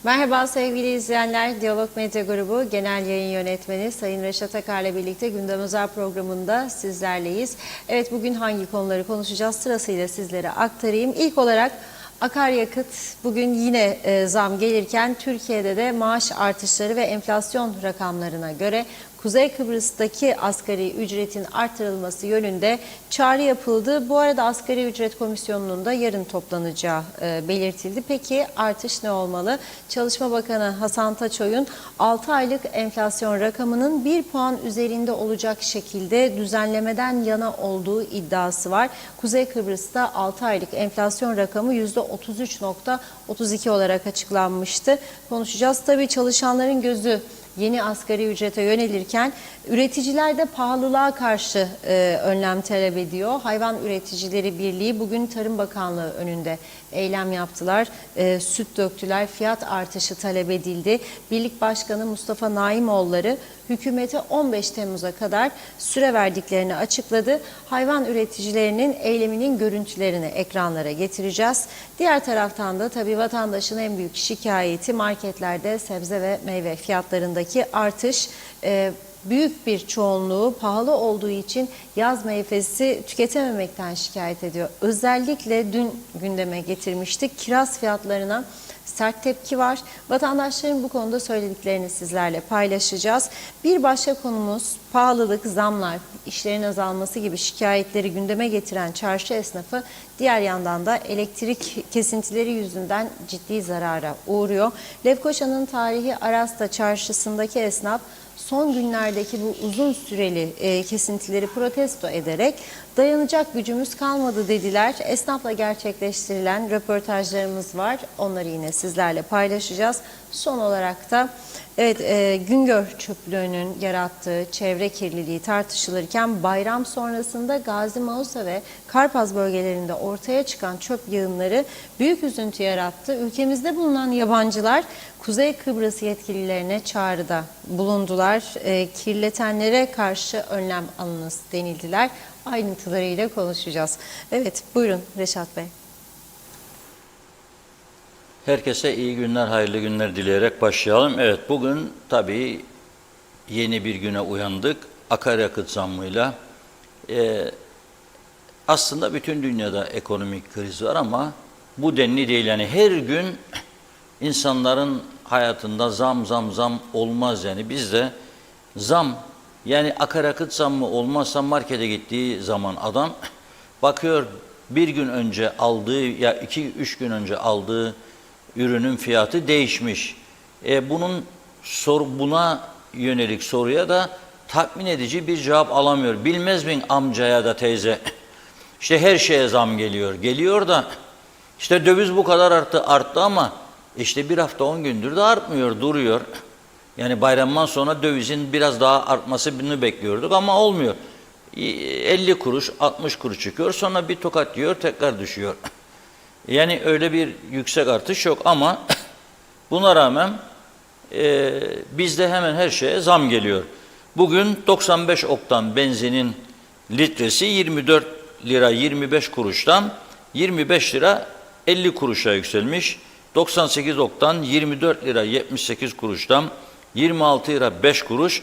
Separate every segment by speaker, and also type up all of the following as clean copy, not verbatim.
Speaker 1: Merhaba sevgili izleyenler, Diyalog Medya Grubu Genel Yayın Yönetmeni Sayın Reşat Akar'la birlikte Gündem Özel programında sizlerleyiz. Evet, bugün hangi konuları konuşacağız sırasıyla sizlere aktarayım. İlk olarak akaryakıt bugün yine zam gelirken Türkiye'de de maaş artışları ve enflasyon rakamlarına göre Kuzey Kıbrıs'taki asgari ücretin artırılması yönünde çağrı yapıldı. Bu arada Asgari Ücret Komisyonu'nun da yarın toplanacağı belirtildi. Peki artış ne olmalı? Çalışma Bakanı Hasan Taçoy'un 6 aylık enflasyon rakamının 1 puan üzerinde olacak şekilde düzenlemeden yana olduğu iddiası var. Kuzey Kıbrıs'ta 6 aylık enflasyon rakamı %33,32 olarak açıklanmıştı. Konuşacağız. Tabii çalışanların gözü yeni asgari ücrete yönelirken üreticiler de pahalılığa karşı önlem talep ediyor. Hayvan Üreticileri Birliği bugün Tarım Bakanlığı önünde eylem yaptılar. Süt döktüler, fiyat artışı talep edildi. Birlik Başkanı Mustafa Naimoğulları hükümete 15 Temmuz'a kadar süre verdiklerini açıkladı. Hayvan üreticilerinin eyleminin görüntülerini ekranlara getireceğiz. Diğer taraftan da tabii vatandaşın en büyük şikayeti marketlerde sebze ve meyve fiyatlarındaki artış. Büyük bir çoğunluğu pahalı olduğu için yaz meyvesi tüketememekten şikayet ediyor. Özellikle dün gündeme getirmiştik. Kiraz fiyatlarına sert tepki var. Vatandaşların bu konuda söylediklerini sizlerle paylaşacağız. Bir başka konumuz pahalılık, zamlar, işlerin azalması gibi şikayetleri gündeme getiren çarşı esnafı diğer yandan da elektrik kesintileri yüzünden ciddi zarara uğruyor. Lefkoşa'nın tarihi Arasta çarşısındaki esnaf son günlerdeki bu uzun süreli kesintileri protesto ederek dayanacak gücümüz kalmadı dediler. Esnafla gerçekleştirilen röportajlarımız var. Onları yine sizlerle paylaşacağız. Son olarak da evet, Güngör çöplüğünün yarattığı çevre kirliliği tartışılırken bayram sonrasında Gazi Mausa ve Karpaz bölgelerinde ortaya çıkan çöp yığınları büyük üzüntü yarattı. Ülkemizde bulunan yabancılar Kuzey Kıbrıs yetkililerine çağrıda bulundular. Kirletenlere karşı önlem alınız denildiler. Ayrıntılarıyla konuşacağız. Evet, buyurun Reşat Bey.
Speaker 2: Herkese iyi günler, hayırlı günler dileyerek başlayalım. Evet, bugün tabii yeni bir güne uyandık. Akaryakıt zammıyla. Aslında bütün dünyada ekonomik kriz var ama bu denli değil. Yani her gün insanların hayatında zam olmaz yani. Bizde zam, yani akaryakıt zammı olmazsa markete gittiği zaman adam bakıyor bir gün önce aldığı ya 2-3 gün önce aldığı ürünün fiyatı değişmiş. Buna yönelik soruya da tatmin edici bir cevap alamıyor. Bilmez miyim amcaya da teyze? İşte her şeye zam geliyor. Geliyor da işte döviz bu kadar arttı ama işte bir hafta 10 gündür de artmıyor, duruyor. Yani bayramdan sonra dövizin biraz daha artmasını bekliyorduk ama olmuyor. 50 kuruş, 60 kuruş çıkıyor, sonra bir tokat yiyor, tekrar düşüyor. Yani öyle bir yüksek artış yok ama buna rağmen bizde hemen her şeye zam geliyor. Bugün 95 oktan benzinin litresi 24 lira 25 kuruştan 25 lira 50 kuruşa yükselmiş. 98 oktan 24 lira 78 kuruştan 26 lira 5 kuruş.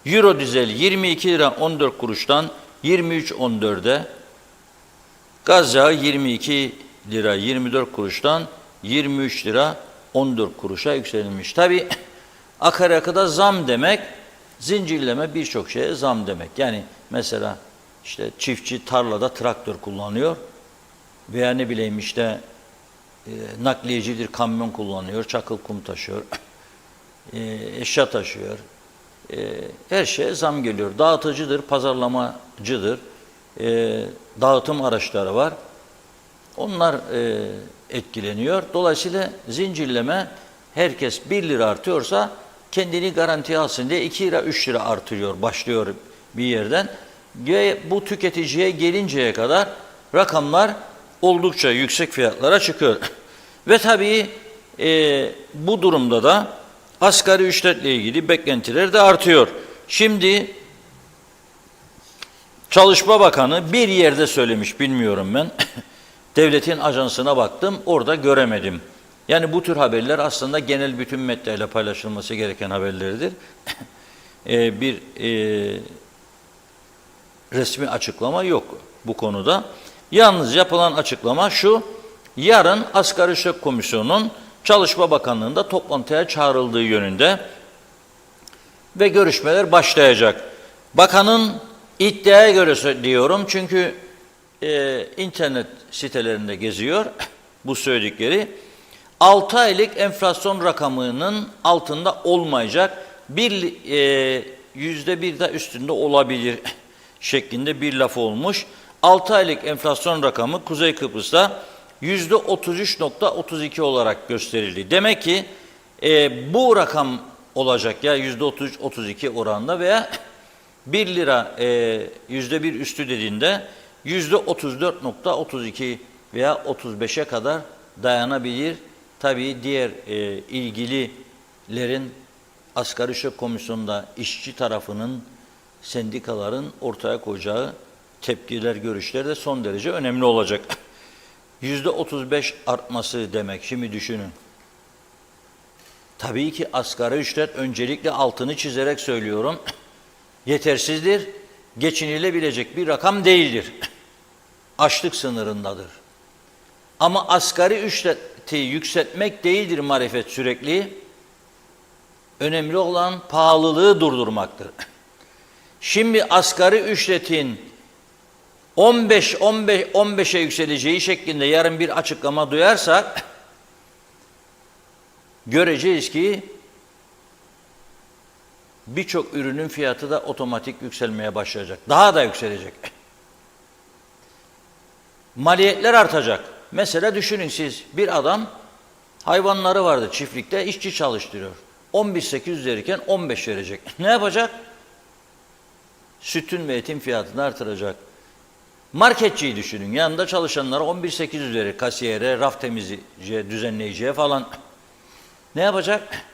Speaker 2: Euro dizel 22 lira 14 kuruştan 23,14'e. Gaz yağı 22 lira 24 kuruştan 23 lira 14 kuruşa yükselmiş. Tabii akaryakıta zam demek, zincirleme birçok şeye zam demek. Yani mesela işte çiftçi tarlada traktör kullanıyor veya ne bileyim işte nakliyecidir, kamyon kullanıyor, çakıl kum taşıyor, eşya taşıyor. Her şeye zam geliyor. Dağıtıcıdır, pazarlamacıdır, dağıtım araçları var. Onlar etkileniyor. Dolayısıyla zincirleme, herkes 1 lira artıyorsa kendini garantiye alsın diye 2 lira 3 lira artırıyor, başlıyor bir yerden. Ve bu tüketiciye gelinceye kadar rakamlar oldukça yüksek fiyatlara çıkıyor. Ve tabii bu durumda da asgari ücretle ilgili beklentiler de artıyor. Şimdi Çalışma Bakanı bir yerde söylemiş, bilmiyorum ben. Devletin ajansına baktım, orada göremedim. Yani bu tür haberler aslında genel bütün medyayla paylaşılması gereken haberlerdir. Bir resmi açıklama yok bu konuda. Yalnız yapılan açıklama şu: yarın Asgari Ücret Komisyonu'nun Çalışma Bakanlığı'nda toplantıya çağrıldığı yönünde ve görüşmeler başlayacak. Bakanın iddiaya göre diyorum, çünkü internet sitelerinde geziyor bu söyledikleri. 6 aylık enflasyon rakamının altında olmayacak, %1 de üstünde olabilir şeklinde bir laf olmuş. 6 aylık enflasyon rakamı Kuzey Kıbrıs'ta %33.32 olarak gösterildi. Demek ki bu rakam olacak ya %33-32 oranında, veya 1 lira %1 üstü dediğinde %34.32 veya 35'e kadar dayanabilir. Tabii diğer ilgililerin, Asgari Ücret Komisyonu'nda işçi tarafının, sendikaların ortaya koyacağı tepkiler, görüşler de son derece önemli olacak. %35 artması demek, şimdi düşünün. Tabii ki asgari ücret, öncelikle altını çizerek söylüyorum, yetersizdir, geçinilebilecek bir rakam değildir. Açlık sınırındadır. Ama asgari ücreti yükseltmek değildir marifet sürekli. Önemli olan pahalılığı durdurmaktır. Şimdi asgari ücretin 15'e yükseleceği şeklinde yarın bir açıklama duyarsak, göreceğiz ki birçok ürünün fiyatı da otomatik yükselmeye başlayacak. Daha da yükselecek. Maliyetler artacak. Mesela düşünün siz, bir adam hayvanları vardı çiftlikte, işçi çalıştırıyor. 11.800 verirken 15 verecek. Ne yapacak? Sütün ve etin fiyatını artıracak. Marketçiyi düşünün. Yanında çalışanlara 11.800 verir. Kasiyere, raf temizleyiciye, düzenleyiciye falan. Ne yapacak?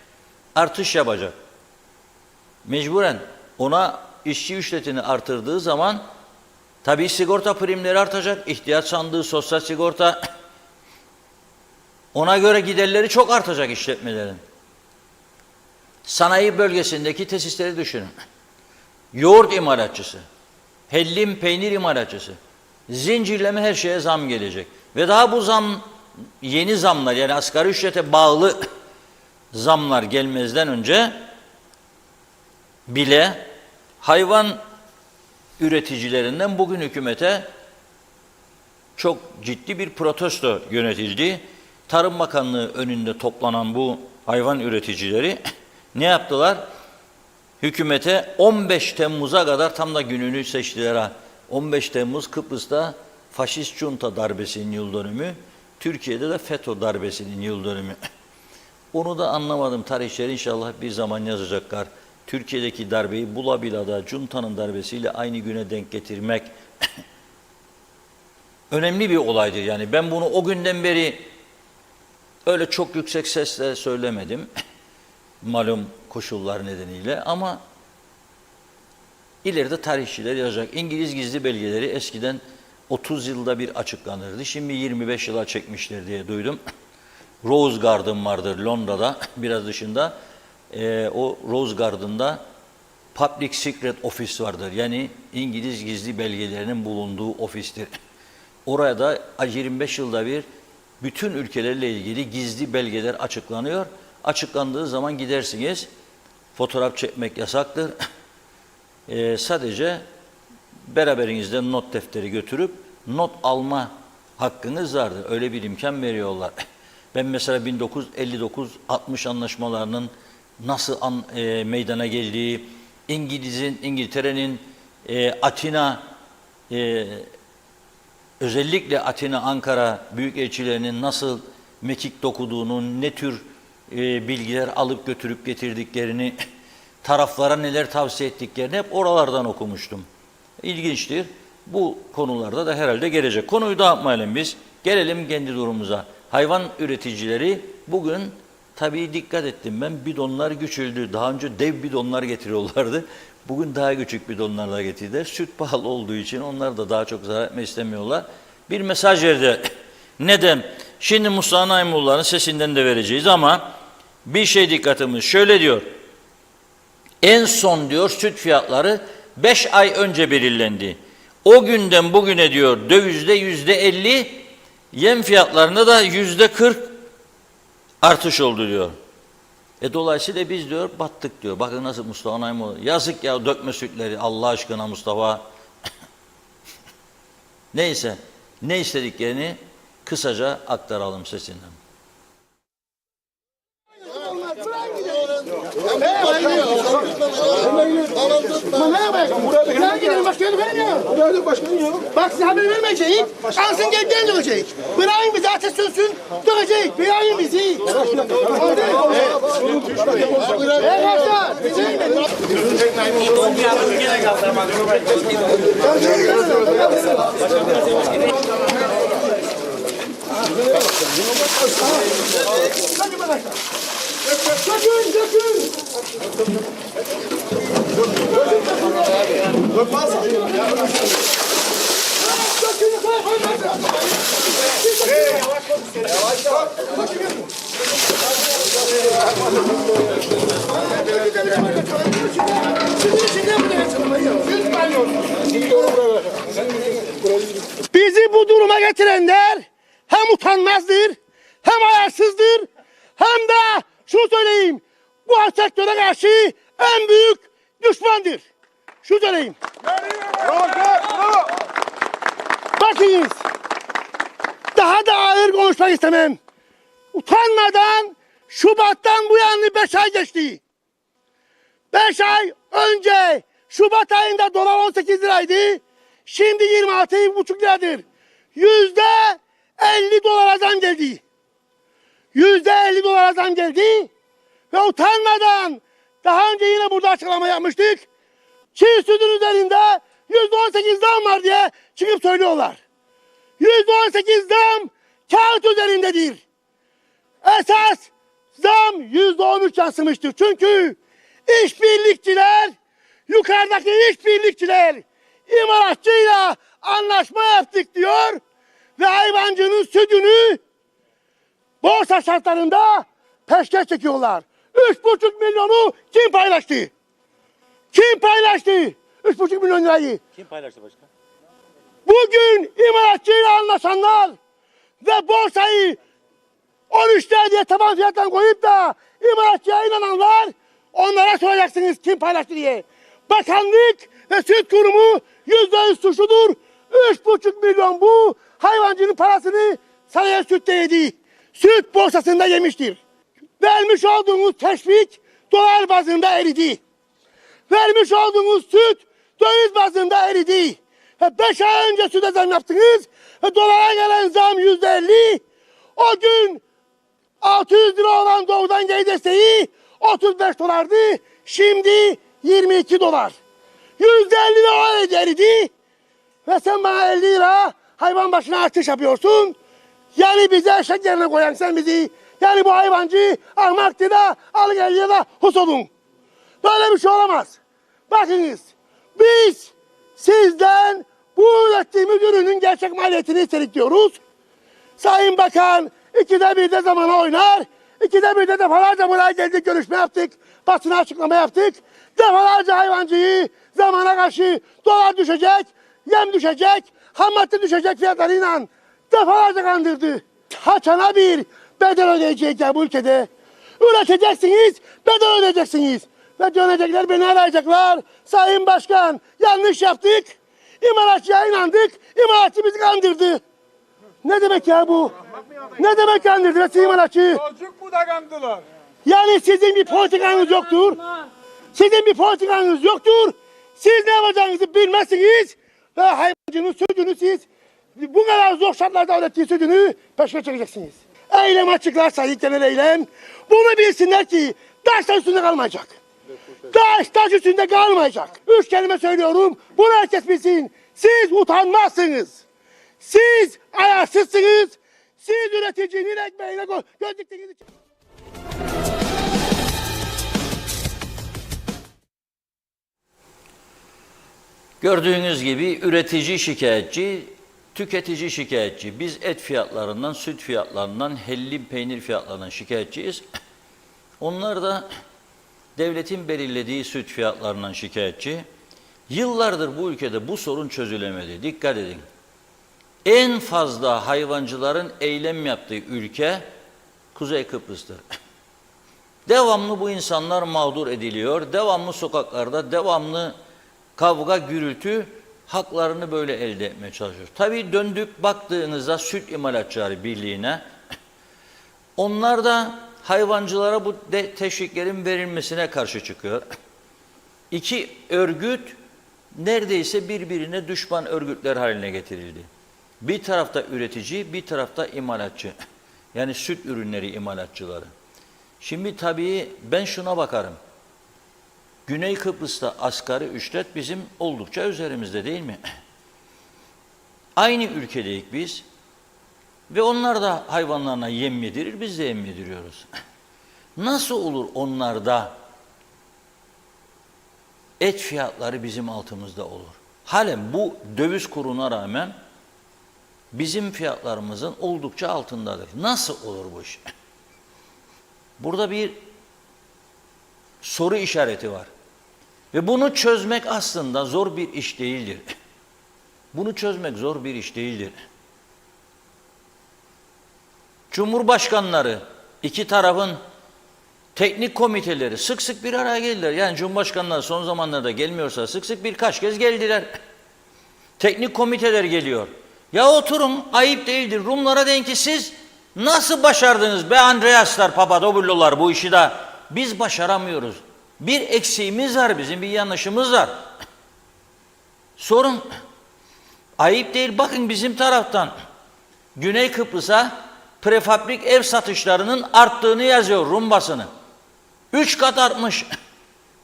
Speaker 2: Artış yapacak. Mecburen ona işçi ücretini artırdığı zaman tabii sigorta primleri artacak. İhtiyaç sandığı, sosyal sigorta, ona göre giderleri çok artacak işletmelerin. Sanayi bölgesindeki tesisleri düşünün. Yoğurt imalatçısı, hellim peynir imalatçısı, zincirleme her şeye zam gelecek. Ve daha bu zam, yeni zamlar, yani asgari ücrete bağlı zamlar gelmezden önce bile hayvan üreticilerinden bugün hükümete çok ciddi bir protesto yönetildi. Tarım Bakanlığı önünde toplanan bu hayvan üreticileri ne yaptılar? Hükümete 15 Temmuz'a kadar, tam da gününü seçtiler ha. 15 Temmuz Kıbrıs'ta faşist junta darbesinin yıl dönümü, Türkiye'de de FETÖ darbesinin yıl dönümü. Onu da anlamadım. Tarihçiler inşallah bir zaman yazacaklar. Türkiye'deki darbeyi Bulabila'da juntanın darbesiyle aynı güne denk getirmek önemli bir olaydır. Yani ben bunu o günden beri öyle çok yüksek sesle söylemedim. Malum koşullar nedeniyle, ama ileride tarihçiler yazacak. İngiliz gizli belgeleri eskiden 30 yılda bir açıklanırdı. Şimdi 25 yıla çekmişler diye duydum. Rose Garden vardır Londra'da, biraz dışında. O Rose Garden'da Public Secret Office vardır. Yani İngiliz gizli belgelerinin bulunduğu ofistir. Oraya da 25 yılda bir bütün ülkelerle ilgili gizli belgeler açıklanıyor. Açıklandığı zaman gidersiniz. Fotoğraf çekmek yasaktır. Sadece beraberinizde not defteri götürüp not alma hakkınız vardır. Öyle bir imkan veriyorlar. Ben mesela 1959-60 anlaşmalarının nasıl meydana geldiği, İngiltere'nin Atina, özellikle Atina, Ankara büyükelçilerinin nasıl mekik dokuduğunu, ne tür bilgiler alıp götürüp getirdiklerini, taraflara neler tavsiye ettiklerini hep oralardan okumuştum. İlginçtir. Bu konularda da herhalde gelecek. Konuyu dağıtmayalım biz. Gelelim kendi durumumuza. Hayvan üreticileri bugün, tabii dikkat ettim ben, bidonlar küçüldü. Daha önce dev bidonlar getiriyorlardı. Bugün daha küçük bidonlarla getirdiler. Süt pahalı olduğu için onlar da daha çok zarar etmek istemiyorlar. Bir mesaj verdi. Neden? Şimdi Mustafa Naimullah'ın sesinden de vereceğiz ama bir şey dikkatimiz şöyle diyor. En son diyor süt fiyatları 5 ay önce belirlendi. O günden bugüne diyor dövizde %50, yem fiyatlarında da %40 artış oldu diyor. Dolayısıyla biz diyor battık diyor. Bakın nasıl Mustafa Naimullah. Yazık ya, dökme sütleri Allah aşkına Mustafa. Neyse, ne istediklerini kısaca aktaralım sesinden.
Speaker 3: Bak size haber vermeyecek. Ansın gelden dökecek. Bırakın bizi ateş sönsün. Dökecek. Bırakın bizi. Arkadaşlar. Dökün, dökün. Bizi bu duruma getirenler hem utanmazdır, hem ayarsızdır, hem de şunu söyleyeyim, bu sektöre karşı en büyük düşmandır. Şunu söyleyeyim. Bakınız, daha da ağır konuşmak istemem. Utanmadan Şubat'tan bu yana 5 ay geçti. 5 ay önce Şubat ayında dolar 18 liraydı. Şimdi 26,5 liradır. %50 dolara zam geldi. %50 dolara zam geldi. Ve utanmadan daha önce yine burada açıklama yapmıştık. Çiğ sütün üzerinde %18 zam var diye çıkıp söylüyorlar. %18 zam kağıt üzerindedir. Esas zam %13 yansımıştır. Çünkü işbirlikçiler, yukarıdaki işbirlikçiler imalatçıyla anlaşma yaptık diyor ve hayvancının sütünü borsa şartlarında peşkeş çekiyorlar. 3,5 milyonu kim paylaştı? Kim paylaştı 3,5 milyon lirayı?
Speaker 4: Kim paylaştı başkan?
Speaker 3: Bugün imalatçıyla anlaşanlar ve borsayı 13 lira diye taban fiyattan koyup da imalatçıya inananlar, onlara soracaksınız kim paylaştı diye. Bakanlık ve süt kurumu %100 suçludur. 3,5 milyon bu hayvancının parasını saraya sütte yedi. Süt borsasında yemiştir. Vermiş olduğunuz teşvik dolar bazında eridi. Vermiş olduğunuz süt döviz bazında eridi. 5 ay önce süte zam yaptınız. Dolara gelen zam %50. O gün 600 lira olan doğudan geri desteği 35 dolardı. Şimdi 22 dolar. %50 lira eridi. Ve sen bana 50 lira hayvan başına artış yapıyorsun. Yani bize eşek yerine koyan sen bizi. Yani bu hayvancı ahmaktı da al gel ya da hus olun. Böyle bir şey olamaz. Bakınız biz sizden bu ürettiğimiz ürünün gerçek maliyetini istedik diyoruz. Sayın Bakan 2'de 1'de zamana oynar. 2'de 1'de defalarca buraya geldik, görüşme yaptık. Basına açıklama yaptık. Defalarca hayvancıyı zamana karşı dolar düşecek, yem düşecek, ham madde düşecek fiyatlarıyla defalarca kandırdı. Haçana bir bedel ödeyecekler bu ülkede. Üreteceksiniz, bedel ödeyeceksiniz. Ve dönecekler, beni arayacaklar. Sayın Başkan, yanlış yaptık. İmalatçıya inandık, imalatçı bizi kandırdı. Ne demek ya bu? Ne demek kandırdı ve imalatçı?
Speaker 5: Çocuk bu da kandılar.
Speaker 3: Yani sizin bir politikanız yoktur. Sizin bir politikanız yoktur. Siz ne yapacağınızı bilmezsiniz. Ve hayvancının sütünü siz bu kadar zor şartlarda ürettiği sütünü peşine çekeceksiniz. Eylem açıklarsa yüklenen eylem. Bunu bilsinler ki taş üstünde kalmayacak. Taş üstünde kalmayacak. 3 kelime söylüyorum. Bunu herkes bilsin. Siz utanmazsınız. Siz ayarsızsınız. Siz üreticinin ekmeğine göz diktiğiniz için.
Speaker 2: Gördüğünüz gibi üretici şikayetçi, tüketici şikayetçi. Biz et fiyatlarından, süt fiyatlarından, hellim peynir fiyatlarından şikayetçiyiz. Onlar da devletin belirlediği süt fiyatlarından şikayetçi. Yıllardır bu ülkede bu sorun çözülemedi. Dikkat edin. En fazla hayvancıların eylem yaptığı ülke Kuzey Kıbrıs'tır. Devamlı bu insanlar mağdur ediliyor. Devamlı sokaklarda, devamlı kavga, gürültü, haklarını böyle elde etmeye çalışıyor. Tabii döndük baktığınızda Süt İmalatçıları Birliği'ne, onlar da hayvancılara bu teşviklerin verilmesine karşı çıkıyor. İki örgüt neredeyse birbirine düşman örgütler haline getirildi. Bir tarafta üretici, bir tarafta imalatçı. Yani süt ürünleri imalatçıları. Şimdi tabii ben şuna bakarım. Güney Kıbrıs'ta asgari ücret bizim oldukça üzerimizde değil mi? Aynı ülkedeyiz biz. Ve onlar da hayvanlarına yem yedirir, biz de yem yediriyoruz. Nasıl olur onlarda et fiyatları bizim altımızda olur? Halen bu döviz kuruna rağmen bizim fiyatlarımızın oldukça altındadır. Nasıl olur bu iş? Burada bir soru işareti var. Ve bunu çözmek aslında zor bir iş değildir. Bunu çözmek zor bir iş değildir. Cumhurbaşkanları, iki tarafın teknik komiteleri sık sık bir araya geldiler. Yani Cumhurbaşkanları son zamanlarda gelmiyorsa sık sık birkaç kez geldiler. Teknik komiteler geliyor. Ya oturun, ayıp değildir. Rumlara deyin ki siz nasıl başardınız be Andreaslar, Papadopoulo'lar bu işi de biz başaramıyoruz. Bir eksiğimiz var bizim, bir yanlışımız var. Sorun. Ayıp değil. Bakın bizim taraftan Güney Kıbrıs'a prefabrik ev satışlarının arttığını yazıyor Rum basını. 3 kat artmış.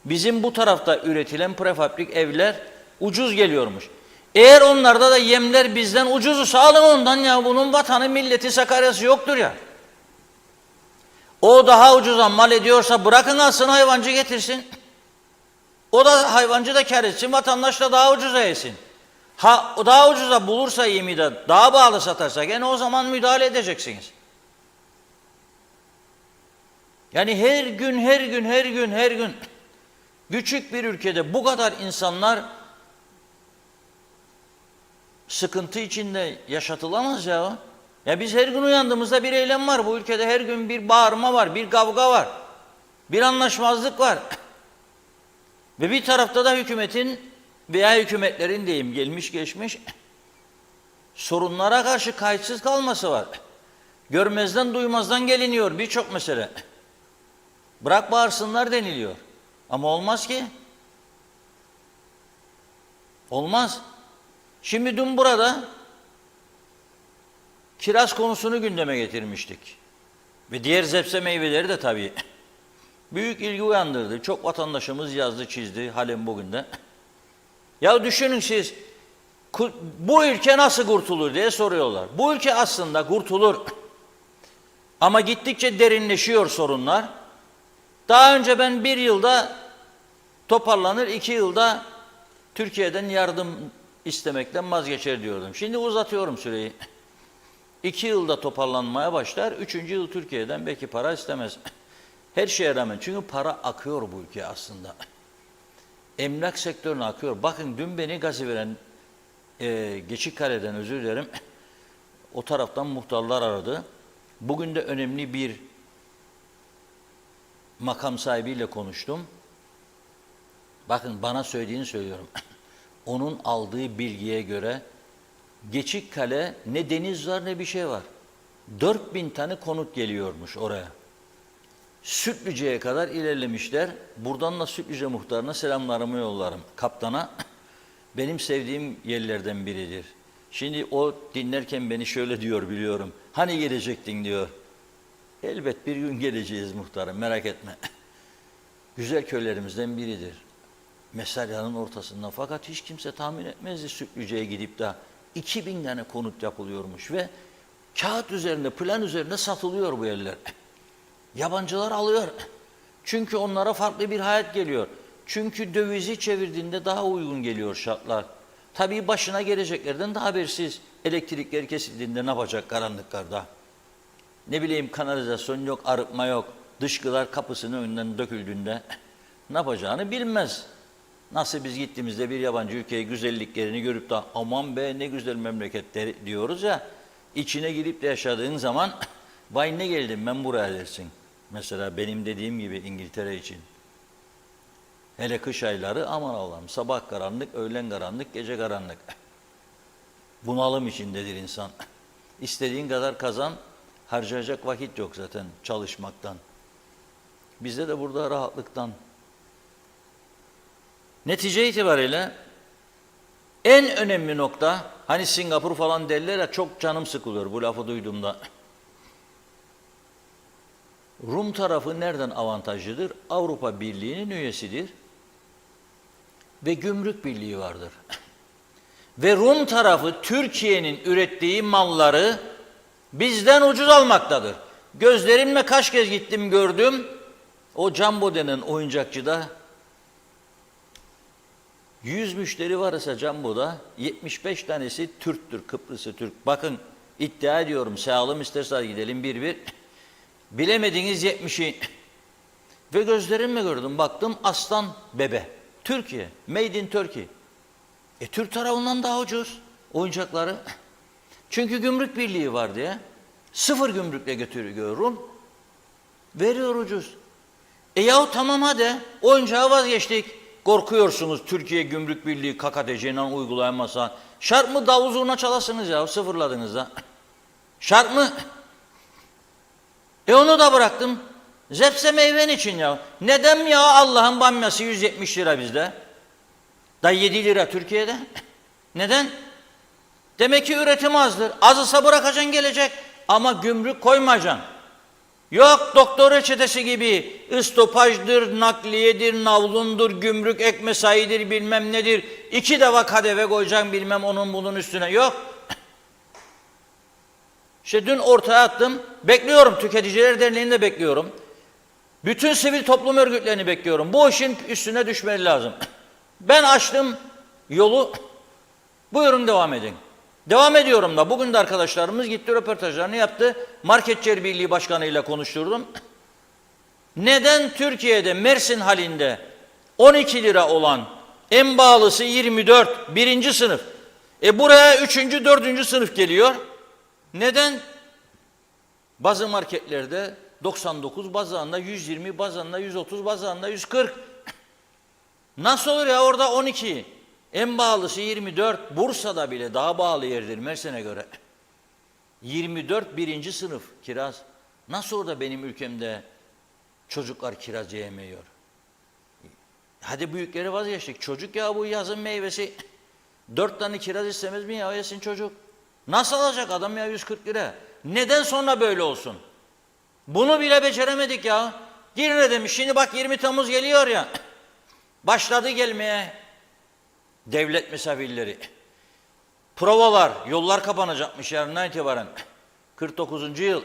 Speaker 2: Bizim bu tarafta üretilen prefabrik evler ucuz geliyormuş. Eğer onlarda da yemler bizden ucuzsa alın ondan ya. Bunun vatanı milleti Sakarya'sı yoktur ya. O daha ucuza mal ediyorsa bırakın alsın, hayvancı getirsin. O da hayvancı da kâr etsin, vatandaş da daha ucuza yesin. Ha o daha ucuza bulursa yemi de daha pahalı satarsa gene o zaman müdahale edeceksiniz. Yani her gün küçük bir ülkede bu kadar insanlar sıkıntı içinde yaşatılamaz ya. Ya biz her gün uyandığımızda bir eylem var. Bu ülkede her gün bir bağırma var, bir kavga var. Bir anlaşmazlık var. Ve bir tarafta da hükümetin veya hükümetlerin diyeyim gelmiş geçmiş sorunlara karşı kayıtsız kalması var. Görmezden duymazdan geliniyor birçok mesele. Bırak bağırsınlar deniliyor. Ama olmaz ki. Olmaz. Şimdi dün burada kiraz konusunu gündeme getirmiştik. Ve diğer zepse meyveleri de tabii büyük ilgi uyandırdı. Çok vatandaşımız yazdı, çizdi halen bugün de. Ya düşünün siz, bu ülke nasıl kurtulur diye soruyorlar. Bu ülke aslında kurtulur. Ama gittikçe derinleşiyor sorunlar. Daha önce ben 1 yılda toparlanır, 2 yılda Türkiye'den yardım istemekten vazgeçer diyordum. Şimdi uzatıyorum süreyi. 2 yılda toparlanmaya başlar, 3. yıl Türkiye'den belki para istemez. Her şeye rağmen, çünkü para akıyor bu ülkeye aslında. Emlak sektörüne akıyor. Bakın dün beni gazı veren Geçikkale'den özür dilerim. O taraftan muhtarlar aradı. Bugün de önemli bir makam sahibiyle konuştum. Bakın bana söylediğini söylüyorum. Onun aldığı bilgiye göre Geçikkale ne deniz var ne bir şey var. 4000 tane konut geliyormuş oraya. Sütlüce'ye kadar ilerlemişler. Buradan da Sütlüce muhtarına selamlarımı yollarım. Kaptana benim sevdiğim yerlerden biridir. Şimdi o dinlerken beni şöyle diyor biliyorum. Hani gelecektin diyor. Elbet bir gün geleceğiz muhtarım, merak etme. Güzel köylerimizden biridir. Mesarya'nın ortasında, fakat hiç kimse tahmin etmezdi Sütlüce'ye gidip de 2000 tane konut yapılıyormuş ve kağıt üzerinde, plan üzerinde satılıyor bu yerler. Yabancılar alıyor. Çünkü onlara farklı bir hayat geliyor. Çünkü dövizi çevirdiğinde daha uygun geliyor şartlar. Tabii başına geleceklerden de habersiz. Elektrikler kesildiğinde ne yapacak karanlıklarda? Ne bileyim kanalizasyon yok, arıtma yok. Dışkılar kapısının önünden döküldüğünde ne yapacağını bilmez. Nasıl biz gittiğimizde bir yabancı ülkeye güzelliklerini görüp de aman be ne güzel memleketleri diyoruz ya, içine girip de yaşadığın zaman vay ne geldim ben buraya dersin. Mesela benim dediğim gibi İngiltere için. Hele kış ayları aman Allah'ım sabah karanlık, öğlen karanlık, gece karanlık. Bunalım içindedir insan. İstediğin kadar kazan, harcayacak vakit yok zaten çalışmaktan. Bizde de burada rahatlıktan. Netice itibariyle en önemli nokta, hani Singapur falan derler ya, çok canım sıkılıyor bu lafı duyduğumda. Rum tarafı nereden avantajlıdır? Avrupa Birliği'nin üyesidir ve gümrük birliği vardır. Ve Rum tarafı Türkiye'nin ürettiği malları bizden ucuz almaktadır. Gözlerimle kaç kez gittim gördüm, o Jumbo denen oyuncakçıda 100 müşteri varsa Jumbo'da 75 tanesi Türktür, Kıbrıs'ı Türk. Bakın iddia ediyorum, sağalım istersen gidelim bir bir. Bilemediğiniz 70'i. Ve gözlerimle gördüm, baktım aslan bebe. Türkiye, made in Turkey. Türk tarafından daha ucuz oyuncakları. Çünkü gümrük birliği var diye. Sıfır gümrükle götürüyor Rum. Veriyor ucuz. Yahu tamam hadi oyuncağı vazgeçtik. Korkuyorsunuz Türkiye Gümrük Birliği KKTC'yle uygulayamazsa. Şart mı davul zurna çalasınız ya sıfırladığınızda? Şart mı? Onu da bıraktım. Zepse meyven için ya. Neden ya Allah'ın bamyası 170 lira bizde? Da 7 lira Türkiye'de. Neden? Demek ki üretim azdır. Azısa bırakacaksın gelecek. Ama gümrük koymayacaksın. Yok doktor reçetesi gibi istopajdır, nakliyedir, navlundur, gümrük ek mesaidir bilmem nedir. 2 defa kadeve koyacaksın bilmem onun bunun üstüne. Yok. İşte dün ortaya attım. Bekliyorum. Tüketiciler Derneği'nde bekliyorum. Bütün sivil toplum örgütlerini bekliyorum. Bu işin üstüne düşmeli lazım. Ben açtım yolu. Buyurun devam edin. Devam ediyorum da bugün de arkadaşlarımız gitti röportajlarını yaptı. Marketçiler Birliği Başkanı ile konuşturdum. Neden Türkiye'de Mersin halinde 12 lira olan en pahalısı 24 birinci sınıf. Buraya 3. 4. sınıf geliyor. Neden? Bazı marketlerde 99, bazılarında 120, bazılarında 130, bazılarında 140. Nasıl olur ya orada 12? En pahalısı 24. Bursa'da bile daha pahalı yerdir Mersin'e göre. 24 birinci sınıf kiraz. Nasıl orada benim ülkemde çocuklar kiraz yiyemiyor? Hadi büyükleri vazgeçtik. Çocuk ya bu yazın meyvesi. 4 tane kiraz istemez mi ya yesin çocuk? Nasıl alacak adam ya 140 lira? Neden sonra böyle olsun? Bunu bile beceremedik ya. Girne demiş. Şimdi bak 20 Temmuz geliyor ya. Başladı gelmeye devlet misafirleri. Provalar, yollar kapanacakmış yarından itibaren. 49. yıl.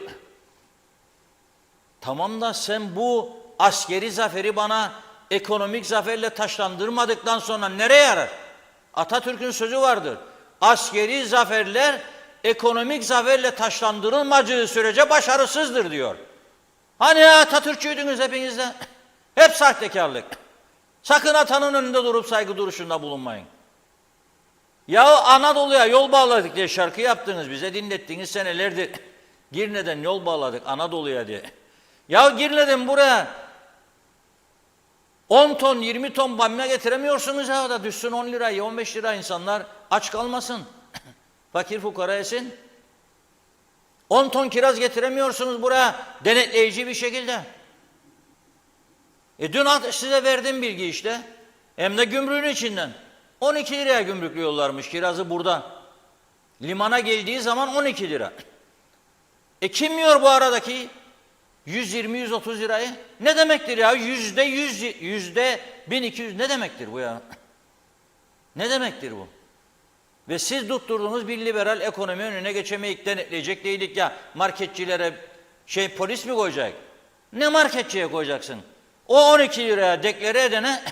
Speaker 2: Tamam da sen bu askeri zaferi bana ekonomik zaferle taşlandırmadıktan sonra nereye yarar? Atatürk'ün sözü vardır. Askeri zaferler ekonomik zaferle taşlandırılmadığı sürece başarısızdır diyor. Hani ya Atatürkçüydünüz hepiniz de? Hep sahtekarlık. Sakın atanın önünde durup saygı duruşunda bulunmayın. Ya Anadolu'ya yol bağladık diye şarkı yaptınız, bize dinlettiğiniz senelerdir. Girne'den yol bağladık Anadolu'ya diye. Ya Girne'den buraya 10 ton 20 ton bamya getiremiyorsunuz ya da düşsün 10 lirayı 15 lira insanlar aç kalmasın. Fakir fukara yesin. 10 ton kiraz getiremiyorsunuz buraya denetleyici bir şekilde. Dün size verdim bilgi işte. Hem de gümrüğün içinden. 12 liraya gümrüklüyorlarmış kirazı burada. Limana geldiği zaman 12 lira. Kim yiyor bu aradaki 120-130 lirayı? Ne demektir ya? Yüzde 1200 ne demektir bu ya? Ne demektir bu? Ve siz tutturduğunuz bir liberal ekonomi önüne geçemeyip denetleyecek değildik ya. Marketçilere polis mi koyacak? Ne marketçiye koyacaksın? O 12 liraya deklare edene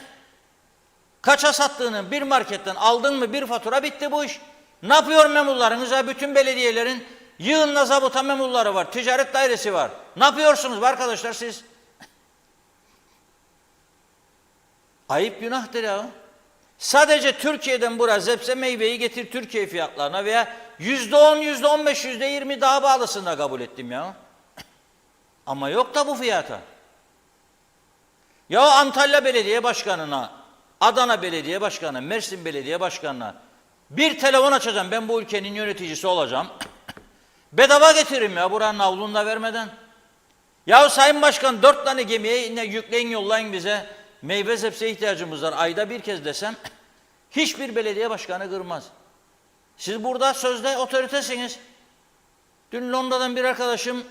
Speaker 2: Kaça sattığını bir marketten aldın mı bir fatura bitti bu iş. Ne yapıyor memurlarınız ya? Bütün belediyelerin yığınla zabıta memurları var. Ticaret dairesi var. Ne yapıyorsunuz arkadaşlar siz? Ayıp günahtır ya. Sadece Türkiye'den buraya zepse meyveyi getir Türkiye fiyatlarına veya %10, %15, %20 daha bağlısına kabul ettim ya. Ama yok da bu fiyata. Ya Antalya Belediye Başkanı'na, Adana Belediye Başkanı'na, Mersin Belediye Başkanı'na bir telefon açacağım. Ben bu ülkenin yöneticisi olacağım. Bedava getiririm ya buranın avlunda vermeden. Ya Sayın Başkan 4 tane gemiye yükleyin yollayın bize. Meyve zepse ihtiyacımız var. Ayda bir kez desem hiçbir belediye başkanı kırmaz. Siz burada sözde otoritesiniz. Dün Londra'dan bir arkadaşım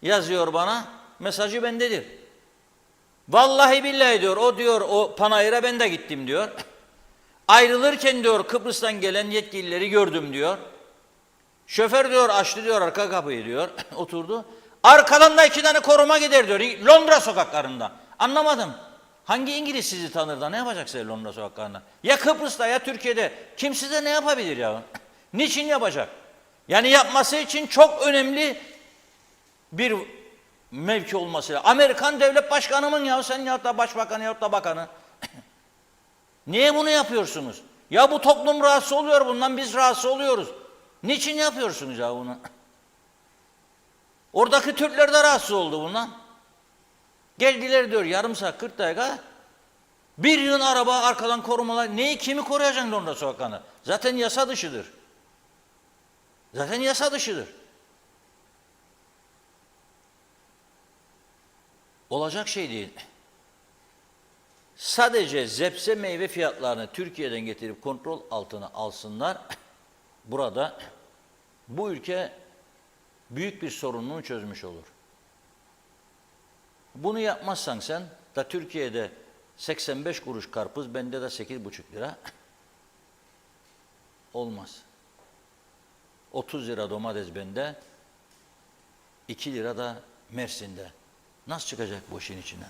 Speaker 2: yazıyor bana. Mesajı bendedir. Vallahi billahi diyor. O diyor o panayıra ben de gittim diyor. Ayrılırken diyor Kıbrıs'tan gelen yetkilileri gördüm diyor. Şoför diyor açtı diyor arka kapıyı diyor. Oturdu. Arkadan da 2 tane koruma gider diyor. Londra sokaklarında. Anlamadım. Hangi İngiliz sizi tanır da ne yapacak size Londra sokaklarında? Ya Kıbrıs'ta ya Türkiye'de kim size ne yapabilir ya? Niçin yapacak? Yani yapması için çok önemli bir mevki olması lazım. Amerikan devlet başkanımın ya sen ya da başbakanı ya da bakanı. Niye bunu yapıyorsunuz? Ya bu toplum rahatsız oluyor bundan biz rahatsız oluyoruz. Niçin yapıyorsunuz ya bunu? Oradaki Türkler de rahatsız oldu bundan. Geldiler diyor yarım saat 40 dakika. Bir yığın araba arkadan korumalar. Neyi kimi koruyacaksın Londra sokaklarında? Zaten yasa dışıdır. Zaten yasa dışıdır. Olacak şey değil. Sadece zepse meyve fiyatlarını Türkiye'den getirip kontrol altına alsınlar. Burada bu ülke büyük bir sorununu çözmüş olur. Bunu yapmazsan sen da Türkiye'de 85 kuruş karpuz bende de 8,5 lira olmaz. 30 lira domates bende 2 lira da Mersin'de. Nasıl çıkacak bu işin içinden?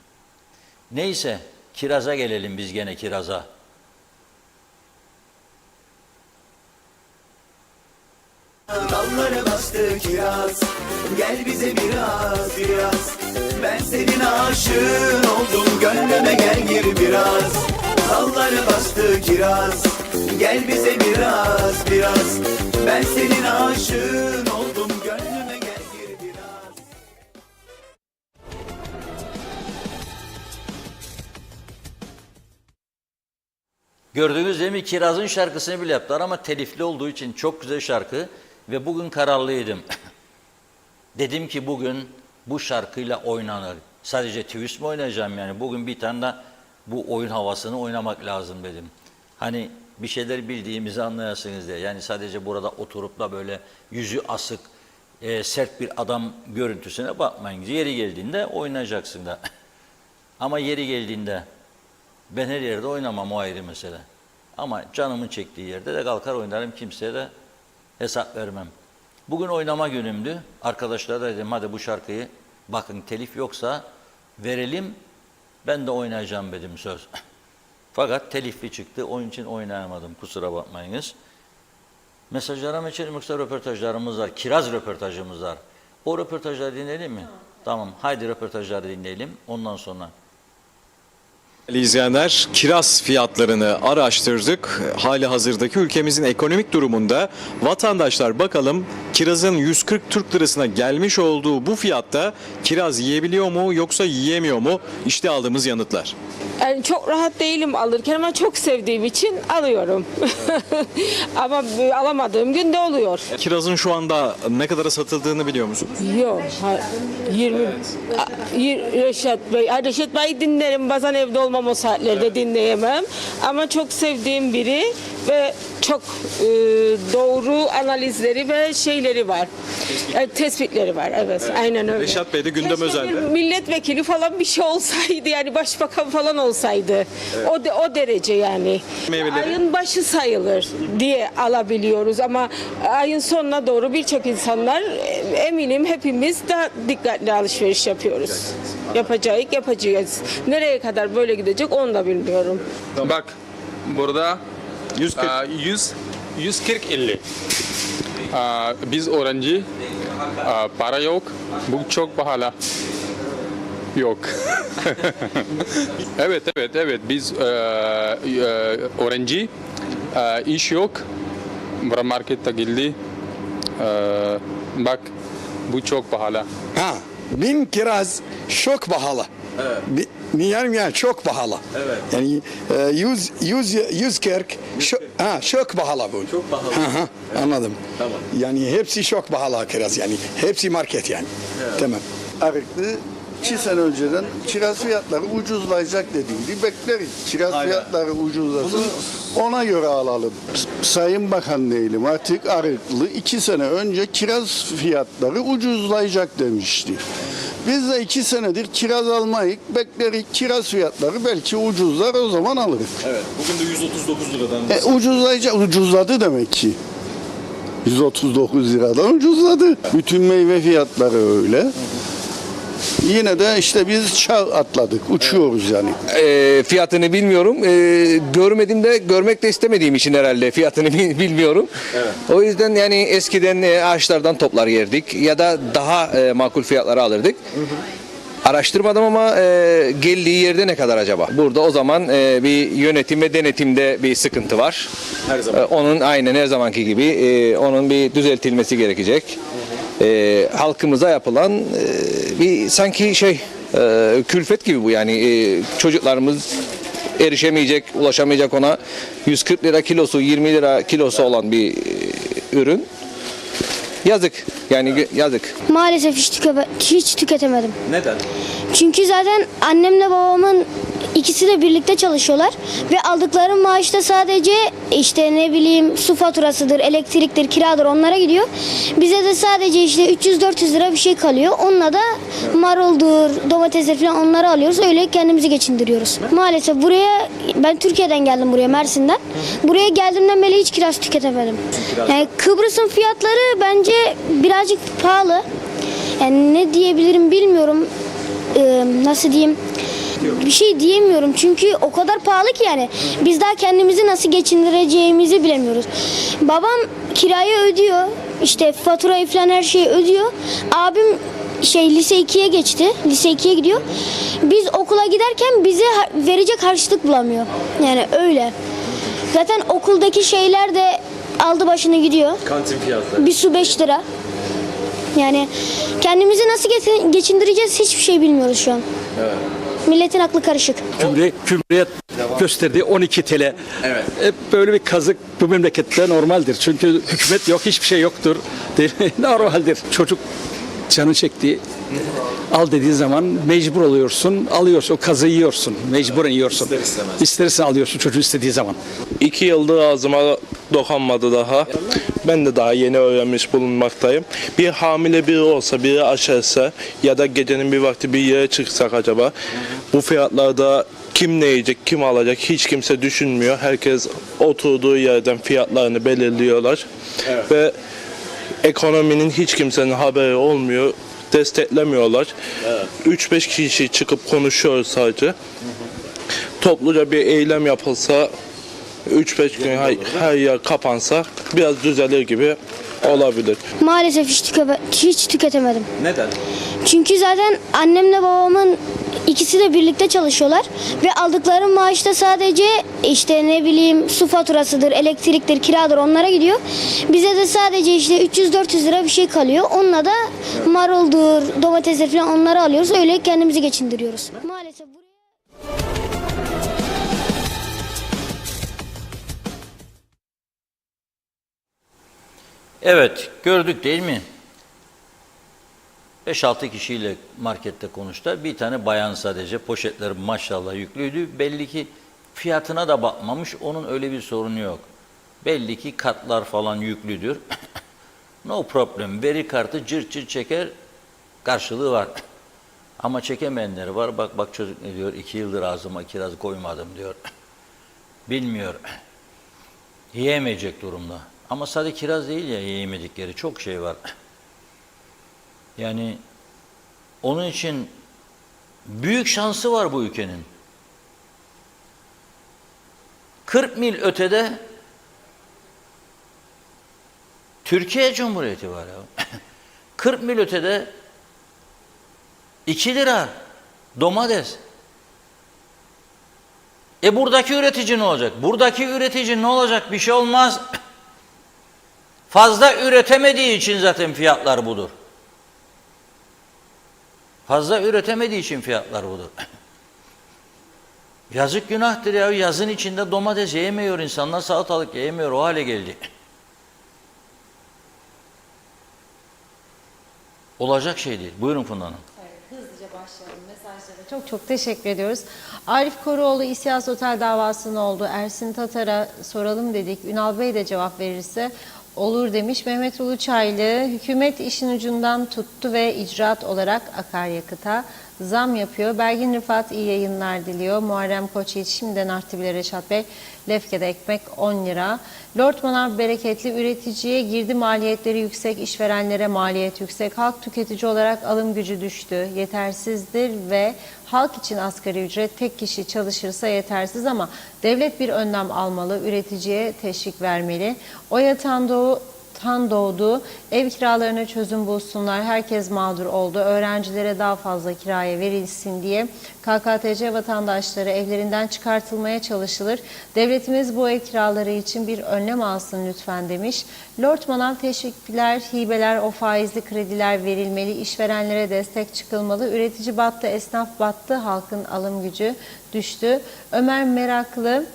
Speaker 2: Neyse kiraza gelelim biz gene kiraza.
Speaker 4: Dalları bastı kiraz, gel bize biraz. Ben senin aşığın oldum, gönlüme gel gir biraz. Dalları bastı kiraz, gel bize biraz. Ben senin aşığın oldum, gönlüme gel gir biraz.
Speaker 2: Gördüğünüz değil mi Kiraz'ın şarkısını bile yaptılar ama telifli olduğu için çok güzel şarkı ve bugün kararlıydım. Dedim ki bugün bu şarkıyla oynanır. Sadece twist mi oynayacağım yani bugün bir tane de bu oyun havasını oynamak lazım dedim. Hani bir şeyler bildiğimizi anlayasınız diye. Yani sadece burada oturup da böyle yüzü asık, sert bir adam görüntüsüne bakmayın. Yeri geldiğinde oynayacaksın da. Ama yeri geldiğinde ben her yerde oynamam o ayrı mesele. Ama canımın çektiği yerde de kalkar oynarım kimseye de hesap vermem. Bugün oynama günümdü. Arkadaşlara da dedim hadi bu şarkıyı bakın telif yoksa verelim ben de oynayacağım dedim söz. Fakat telifli çıktı onun için oynayamadım kusura bakmayınız. Mesajlara mı içelim yoksa röportajlarımız var. Kiraz röportajımız var. O röportajları dinleyelim mi? Tamam haydi röportajları dinleyelim ondan sonra.
Speaker 5: Değerli izleyenler, kiraz fiyatlarını araştırdık. Hali hazırdaki ülkemizin ekonomik durumunda vatandaşlar bakalım kirazın 140 Türk lirasına gelmiş olduğu bu fiyatta kiraz yiyebiliyor mu yoksa yiyemiyor mu? İşte aldığımız yanıtlar.
Speaker 6: Yani çok rahat değilim alırken ama çok sevdiğim için alıyorum. Ama alamadığım gün de oluyor.
Speaker 5: Kirazın şu anda ne kadara satıldığını biliyor musunuz?
Speaker 6: Yok. 20 Reşat Bey dinlerim. Bazen evde olmam o saatlerde dinleyemem. Ama çok sevdiğim biri ve çok doğru analizleri ve şeyleri var. Tespitleri var. Evet. Aynen öyle.
Speaker 5: Reşat Bey de gündem
Speaker 6: Keşke
Speaker 5: özelde.
Speaker 6: bir milletvekili falan bir şey olsaydı yani başbakan falan olsaydı. Evet. O derece yani.
Speaker 5: Meyveleri.
Speaker 6: Ayın başı sayılır diye alabiliyoruz ama ayın sonuna doğru birçok insanlar eminim hepimiz daha dikkatli alışveriş yapıyoruz. Yapacağız. Nereye kadar böyle gidecek onu da bilmiyorum.
Speaker 5: Bak
Speaker 7: Burada
Speaker 5: 140.
Speaker 7: 140 50. Biz öğrenci, para yok, bu çok pahalı. Yok. Evet, biz öğrenci, iş yok. Buraya markette geldi. Bak, bu çok pahalı.
Speaker 8: Ha, bin kiraz çok pahalı. Evet. Yani çok pahalı.
Speaker 5: Evet.
Speaker 8: Yani 140 çok pahalı bu.
Speaker 5: Çok pahalı.
Speaker 8: Anladım.
Speaker 5: Tamam.
Speaker 8: Yani hepsi çok pahalı kiraz yani. Hepsi market yani. Tamam.
Speaker 9: Arıklı 2 sene önceden kiraz fiyatları ucuzlayacak dediğinde bekleriz. Kiraz fiyatları ucuzlasın ona göre alalım. Sayın Bakan değilim artık Arıklı 2 sene önce kiraz fiyatları ucuzlayacak demişti. Biz de 2 senedir kiraz almayık, bekleriz kiraz fiyatları belki ucuzlar o zaman alırız.
Speaker 5: Evet. Bugün de 139 liradan.
Speaker 9: Ucuzladı demek ki. 139 liradan ucuzladı. Bütün meyve fiyatları öyle. Yine de işte biz çağ atladık, uçuyoruz yani.
Speaker 10: Fiyatını bilmiyorum. Görmedim de görmek de istemediğim için herhalde fiyatını bilmiyorum.
Speaker 5: Evet.
Speaker 10: O yüzden yani eskiden ağaçlardan toplar yerdik ya da daha makul fiyatlara alırdık. Araştırmadım ama geldiği yerde ne kadar acaba? Burada o zaman bir yönetim ve denetimde bir sıkıntı var.
Speaker 5: Her zaman.
Speaker 10: Onun aynen her zamanki gibi onun bir düzeltilmesi gerekecek. Halkımıza yapılan bir sanki külfet gibi bu yani çocuklarımız erişemeyecek, ulaşamayacak ona 140 lira kilosu, 20 lira kilosu olan bir ürün. Yazık. Yani yazık.
Speaker 11: Maalesef hiç tüketemedim.
Speaker 5: Neden?
Speaker 11: Çünkü zaten annemle babamın ikisi de birlikte çalışıyorlar ve aldıkları maaşta sadece işte ne bileyim su faturasıdır, elektriktir, kiradır onlara gidiyor. Bize de sadece işte 300-400 lira bir şey kalıyor. Onunla da maruldur, domatesler falan onları alıyoruz. Öyle kendimizi geçindiriyoruz. Maalesef ben Türkiye'den geldim buraya Mersin'den. Buraya geldiğimden beri hiç kiraz tüketemedim. Yani Kıbrıs'ın fiyatları bence birazcık pahalı. Yani ne diyebilirim bilmiyorum. Nasıl diyeyim? Bir şey diyemiyorum çünkü o kadar pahalı ki yani biz daha kendimizi nasıl geçindireceğimizi bilemiyoruz. Babam kirayı ödüyor, işte faturayı falan her şeyi ödüyor. Abim lise 2'ye geçti, lise 2'ye gidiyor. Biz okula giderken bize verecek harçlık bulamıyor. Yani öyle. Zaten okuldaki şeyler de aldı başını gidiyor.
Speaker 5: Kantin fiyatları.
Speaker 11: Bir su 5 lira. Yani kendimizi nasıl geçindireceğiz hiçbir şey bilmiyoruz şu an.
Speaker 5: Evet.
Speaker 11: Milletin aklı karışık.
Speaker 12: Cumhuriyet gösterdiği 12 TL.
Speaker 5: Evet.
Speaker 12: Böyle bir kazık bu memlekette normaldir. Çünkü hükümet yok, hiçbir şey yoktur. Değil mi? Normaldir. Çocuk canı çekti. Al dediğin zaman mecbur oluyorsun, alıyorsun, o kazığı yiyorsun, mecburen yiyorsun.
Speaker 5: İster istemez.
Speaker 12: İstersen alıyorsun çocuğu istediği zaman.
Speaker 13: 2 yıldır ağzıma dokunmadı daha. Ben de daha yeni öğrenmiş bulunmaktayım. Bir hamile biri olsa, biri aşerse ya da gecenin bir vakti bir yere çıksak acaba bu fiyatlarda kim ne yiyecek, kim alacak hiç kimse düşünmüyor. Herkes oturduğu yerden fiyatlarını belirliyorlar.
Speaker 5: Evet.
Speaker 13: Ve ekonominin hiç kimsenin haberi olmuyor. Desteklemiyorlar.
Speaker 5: Evet.
Speaker 13: 3-5 kişi çıkıp konuşuyor sadece. Topluca bir eylem yapılsa 3-5 gün her yer kapansa biraz düzelir gibi olabilir.
Speaker 11: Maalesef hiç tüketemedim.
Speaker 5: Neden?
Speaker 11: Çünkü zaten annemle babamın ikisi de birlikte çalışıyorlar ve aldıkları maaşta sadece işte ne bileyim su faturasıdır, elektriktir, kiradır onlara gidiyor. Bize de sadece işte 300-400 lira bir şey kalıyor. Onunla da maruldur, domatesler falan onları alıyoruz. Öyle kendimizi geçindiriyoruz. Maalesef
Speaker 2: Evet, gördük değil mi? 5-6 kişiyle markette konuştular. Bir tane bayan sadece poşetler maşallah yüklüydü. Belli ki fiyatına da bakmamış. Onun öyle bir sorunu yok. Belli ki kartlar falan yüklüdür. No problem. Veri kartı cırt cırt çeker. Karşılığı var. Ama çekemeyenleri var. Bak çocuk ne diyor? 2 yıldır ağzıma kiraz koymadım diyor. Bilmiyor. Yiyemeyecek durumda. Ama sadece kiraz değil ya yiyemedikleri. Çok şey var. Yani onun için büyük şansı var bu ülkenin. 40 mil ötede Türkiye Cumhuriyeti var ya. 40 mil ötede 2 lira domates. Buradaki üretici ne olacak? Buradaki üretici ne olacak? Bir şey olmaz. Fazla üretemediği için zaten fiyatlar budur. Fazla üretemediği için fiyatlar budur. Yazık günahtır ya. Yazın içinde domates yiyemiyor insanlar, salatalık yiyemiyor. O hale geldi. Olacak şey değil. Buyurun Funda Hanım.
Speaker 1: Hızlıca başlayalım mesajlara. Çok çok teşekkür ediyoruz. Arif Koruoğlu İSİAS Otel davasının oldu. Ersin Tatar'a soralım dedik. Ünal Bey de cevap verirse olur demiş. Mehmet Uluçaylı, hükümet işin ucundan tuttu ve icraat olarak akaryakıta zam yapıyor. Belgin Rıfat iyi yayınlar diliyor. Muharrem Koçyiğit şimdiden arttı bile Reşat Bey. Lefke'de ekmek 10 lira. Lord Manav bereketli, üreticiye girdi maliyetleri yüksek, işverenlere maliyet yüksek. Halk tüketici olarak alım gücü düştü. Yetersizdir ve halk için asgari ücret tek kişi çalışırsa yetersiz ama devlet bir önlem almalı, üreticiye teşvik vermeli. Oya Tandoğdu, ev kiralarına çözüm bulsunlar, herkes mağdur oldu, öğrencilere daha fazla kiraya verilsin diye KKTC vatandaşları evlerinden çıkartılmaya çalışılır. Devletimiz bu ev kiraları için bir önlem alsın lütfen demiş. Lord Manav teşvikler, hibeler, o faizli krediler verilmeli, işverenlere destek çıkılmalı, üretici battı, esnaf battı, halkın alım gücü düştü. Ömer Meraklı,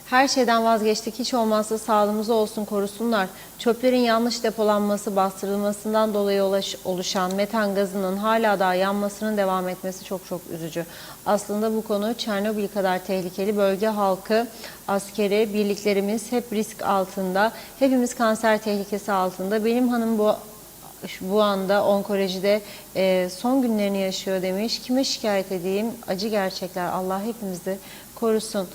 Speaker 1: her şeyden vazgeçtik, hiç olmazsa sağlığımız olsun korusunlar. Çöplerin yanlış depolanması, bastırılmasından dolayı oluşan metan gazının hala daha yanmasının devam etmesi çok çok üzücü. Aslında bu konu Çernobil kadar tehlikeli. Bölge halkı, askeri birliklerimiz hep risk altında. Hepimiz kanser tehlikesi altında. Benim hanım bu anda onkolojide son günlerini yaşıyor demiş. Kime şikayet edeyim? Acı gerçekler. Allah hepimizi korusun.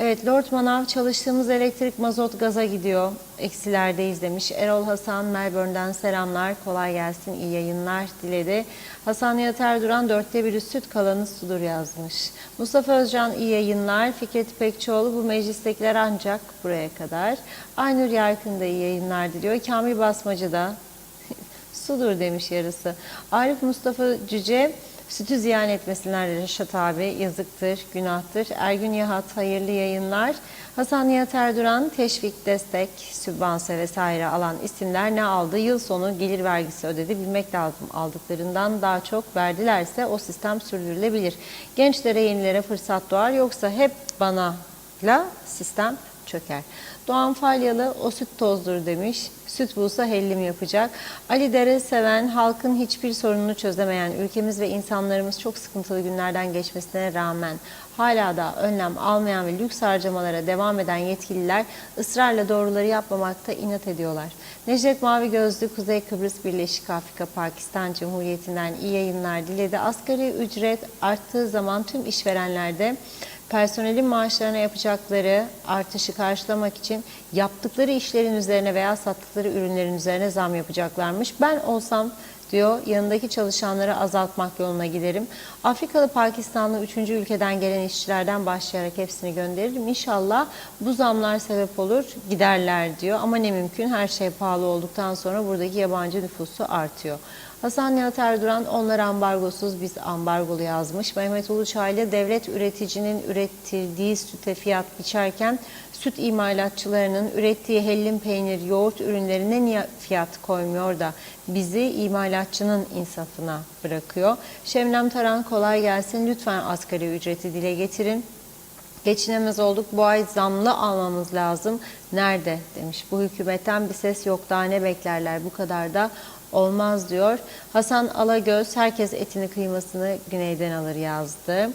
Speaker 1: Evet, Lord Manav, çalıştığımız elektrik mazot gaza gidiyor. Eksilerdeyiz demiş. Erol Hasan Melbourne'den selamlar. Kolay gelsin. İyi yayınlar diledi. Hasan Nihat Erduran 1/4 süt kalanı sudur yazmış. Mustafa Özcan iyi yayınlar. Fikret İpekçioğlu bu meclistekiler ancak buraya kadar. Aynur Yarkın da iyi yayınlar diliyor. Kamil Basmacı da sudur demiş yarısı. Arif Mustafa Cüce, sütü ziyan etmesinler Reşat abi, yazıktır, günahtır. Ergün Yahat hayırlı yayınlar. Hasan Nihat Erduran, teşvik, destek, sübvanse vesaire alan isimler ne aldı? Yıl sonu gelir vergisi ödedi. Bilmek lazım, aldıklarından daha çok verdilerse o sistem sürdürülebilir. Gençlere, yenilere fırsat doğar, yoksa hep banayla sistem çöker. Doğan Falyalı, o süt tozdur demiş. Süt bulsa hellim yapacak. Ali Dere seven, halkın hiçbir sorununu çözemeyen ülkemiz ve insanlarımız çok sıkıntılı günlerden geçmesine rağmen hala da önlem almayan ve lüks harcamalara devam eden yetkililer ısrarla doğruları yapmamakta inat ediyorlar. Necdet Mavi Gözlü, Kuzey Kıbrıs Birleşik Afrika Pakistan Cumhuriyeti'nden iyi yayınlar diledi. Asgari ücret arttığı zaman tüm işverenlerde personelin maaşlarına yapacakları artışı karşılamak için yaptıkları işlerin üzerine veya sattıkları ürünlerin üzerine zam yapacaklarmış. Ben olsam diyor, yanındaki çalışanları azaltmak yoluna giderim. Afrikalı, Pakistanlı, 3. ülkeden gelen işçilerden başlayarak hepsini gönderirim. İnşallah bu zamlar sebep olur, giderler diyor. Ama ne mümkün, her şey pahalı olduktan sonra buradaki yabancı nüfusu artıyor. Hasan Nihat Erduran, onlar ambargosuz, biz ambargolu yazmış. Mehmet Uluçaylı, devlet üreticinin ürettirdiği süte fiyat biçerken süt imalatçılarının ürettiği hellim peynir, yoğurt ürünlerine niye fiyat koymuyor da bizi imalatçının insafına bırakıyor. Şemnem Taran, kolay gelsin. Lütfen asgari ücreti dile getirin. Geçinemez olduk, bu ay zamlı almamız lazım. Nerede demiş. Bu hükümetten bir ses yok, daha ne beklerler, bu kadar da olmaz diyor. Hasan Alagöz, herkes etini kıymasını güneyden alır yazdı.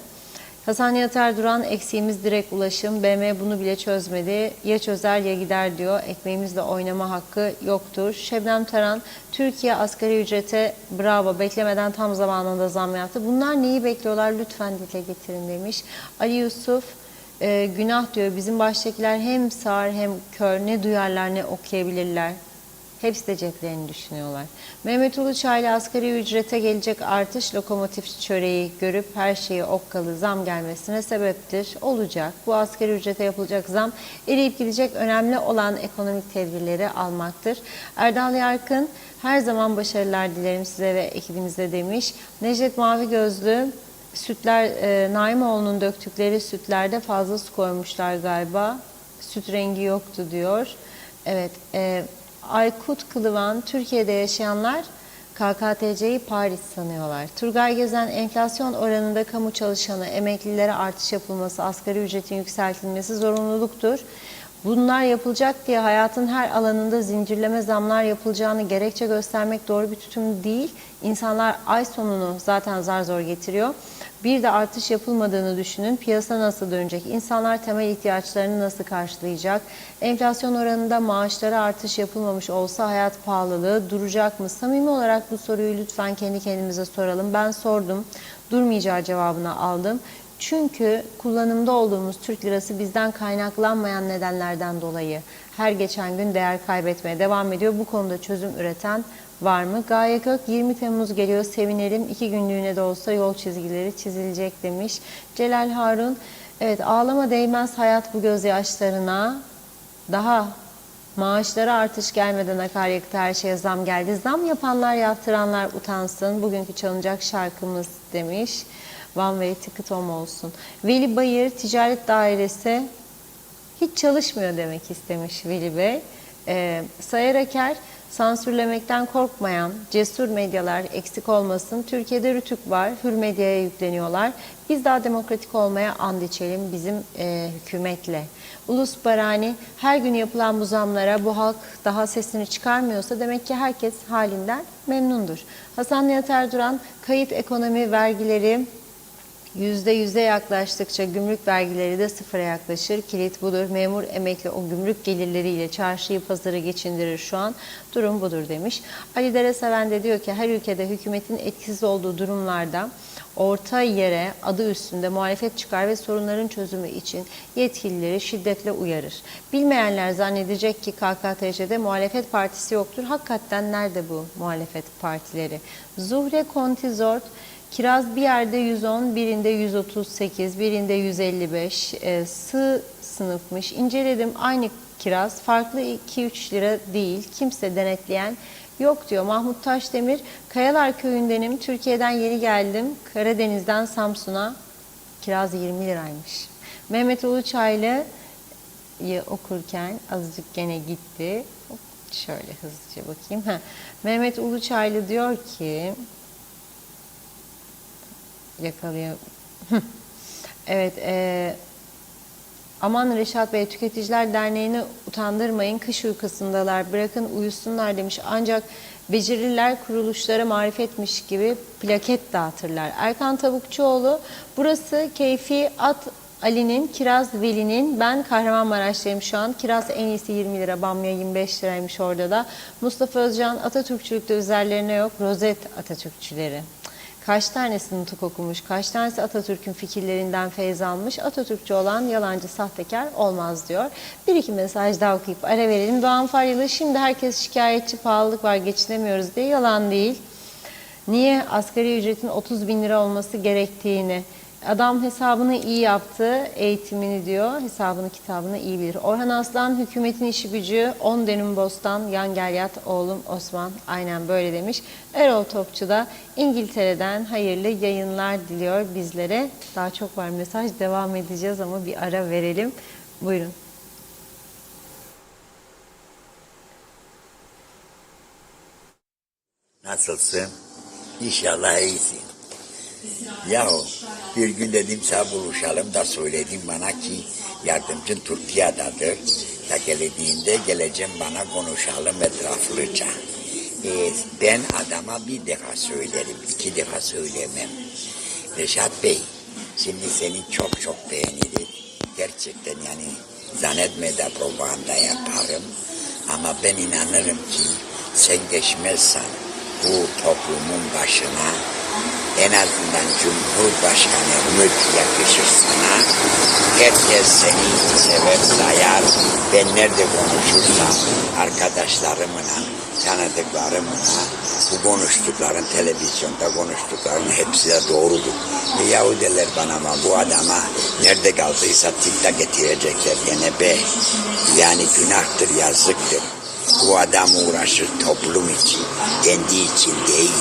Speaker 1: Hasan Nihat Erduran, eksiğimiz direkt ulaşım. BM bunu bile çözmedi. Ya çözer ya gider diyor. Ekmeğimizle oynama hakkı yoktur. Şebnem Taran, Türkiye asgari ücrete bravo, beklemeden tam zamanında zam yaptı. Bunlar neyi bekliyorlar? Lütfen dile getirin demiş. Ali Yusuf, günah diyor. Bizim baştakiler hem sağır hem kör, ne duyarlar ne okuyabilirler. Hepsi de ceplerini düşünüyorlar. Mehmet Uluçaylı asgari ücrete gelecek artış lokomotif çöreği görüp her şeye okkalı zam gelmesine sebeptir. Olacak. Bu asgari ücrete yapılacak zam eriyip gidecek, önemli olan ekonomik tedbirleri almaktır. Erdal Yarkın her zaman başarılar dilerim size ve ekibinize demiş. Necdet Mavigözlü sütler Naimoğlu'nun döktükleri sütlerde fazla su koymuşlar galiba. Süt rengi yoktu diyor. Evet. Aykut Kılıvan, Türkiye'de yaşayanlar KKTC'yi Paris sanıyorlar. Turgay Gezen, enflasyon oranında kamu çalışanı, emeklilere artış yapılması, asgari ücretin yükseltilmesi zorunluluktur. Bunlar yapılacak diye hayatın her alanında zincirleme zamlar yapılacağını gerekçe göstermek doğru bir tutum değil. İnsanlar ay sonunu zaten zar zor getiriyor. Bir de artış yapılmadığını düşünün. Piyasa nasıl dönecek? İnsanlar temel ihtiyaçlarını nasıl karşılayacak? Enflasyon oranında maaşlara artış yapılmamış olsa hayat pahalılığı duracak mı? Samimi olarak bu soruyu lütfen kendi kendimize soralım. Ben sordum. Durmayacağı cevabını aldım. Çünkü kullanımda olduğumuz Türk lirası bizden kaynaklanmayan nedenlerden dolayı her geçen gün değer kaybetmeye devam ediyor. Bu konuda çözüm üreten var mı? Gaye Kök, 20 Temmuz geliyor, sevinelim. 2 günlüğüne de olsa yol çizgileri çizilecek demiş. Celal Harun, evet, ağlama değmez hayat bu gözyaşlarına. Daha maaşlara artış gelmeden akaryakıta her şeye zam geldi. Zam yapanlar, yaptıranlar utansın. Bugünkü çalınacak şarkımız demiş. One Way Ticket Home olsun. Veli Bayır, Ticaret Dairesi hiç çalışmıyor demek istemiş Veli Bey. Sayar Aker, sansürlemekten korkmayan cesur medyalar eksik olmasın. Türkiye'de rütük var, hür medyaya yükleniyorlar. Biz daha demokratik olmaya and içelim bizim hükümetle. Ulus Barani, her gün yapılan bu zamlara bu halk daha sesini çıkarmıyorsa demek ki herkes halinden memnundur. Hasan Nihat Erduran, kayıt ekonomi vergileri %100'e yaklaştıkça gümrük vergileri de sıfıra yaklaşır. Kilit budur. Memur, emekli o gümrük gelirleriyle çarşıyı pazarı geçindirir şu an. Durum budur demiş. Ali Dereseven de diyor ki her ülkede hükümetin etkisiz olduğu durumlarda orta yere adı üstünde muhalefet çıkar ve sorunların çözümü için yetkilileri şiddetle uyarır. Bilmeyenler zannedecek ki KKTC'de muhalefet partisi yoktur. Hakikaten nerede bu muhalefet partileri? Zuhre Kontizort, kiraz bir yerde 110, birinde 138, birinde 155. Sığ sınıfmış. İnceledim, aynı kiraz. Farklı 2-3 lira değil. Kimse denetleyen yok diyor. Mahmut Taşdemir, Kayalar Köyü'ndenim. Türkiye'den yeni geldim. Karadeniz'den Samsun'a. Kiraz 20 liraymış. Mehmet Uluçaylı'yı okurken azıcık gene gitti. Şöyle hızlıca bakayım. Mehmet Uluçaylı diyor ki... Yakalıyor. Evet, aman Reşat Bey, Tüketiciler Derneği'ni utandırmayın, kış uykusundalar, bırakın uyusunlar demiş. Ancak beceriler kuruluşlara marifetmiş gibi plaket dağıtırlar. Erkan Tavukçuoğlu, burası Keyfi At Ali'nin, Kiraz Veli'nin, ben Kahramanmaraş'tayım şu an. Kiraz en iyisi 20 lira, bamya 25 liraymış orada da. Mustafa Özcan, Atatürkçülükte üzerlerine yok, rozet Atatürkçüleri. Kaç tanesi nutuk okumuş, kaç tanesi Atatürk'ün fikirlerinden feyz almış, Atatürkçü olan yalancı, sahtekar olmaz diyor. Bir iki mesaj daha okuyup ara verelim. Doğan Faryalı, şimdi herkes şikayetçi, pahalılık var, geçinemiyoruz diye. Yalan değil. Niye asgari ücretin 30 bin lira olması gerektiğini, adam hesabını iyi yaptı, eğitimini diyor, hesabını kitabını iyi bilir. Orhan Aslan, hükümetin işi gücü 10 dönüm bostan, yan gel yat oğlum Osman, aynen böyle demiş. Erol Topçu da İngiltere'den hayırlı yayınlar diliyor bizlere. Daha çok var mesaj, devam edeceğiz ama bir ara verelim. Buyurun.
Speaker 14: Nasılsın? İnşallah iyisin. Yahu bir gün dedim sana buluşalım da söyledim bana ki yardımcın Türkiye'dedir. Ya geldiğinde geleceğim bana konuşalım etraflıca. Ben adama bir defa söylerim, 2 defa söylemem. Reşat Bey, şimdi seni çok çok beğenirim. Gerçekten yani zannetme de propaganda yaparım. Ama ben inanırım ki sen geçmezsen bu toplumun başına En azından Cumhurbaşkanı yakışır sana. Herkes seni sever sayar. Ben nerede konuşursam arkadaşlarımla, tanıdıklarımla bu konuştukların, televizyonda konuştukların hepsi de doğrudur. Ve yahu derler bana ama bu adama nerede kaldıysa tıkta getirecekler gene be. Yani günahtır, yazıktır. Bu adam uğraşır toplum için, kendi için değil.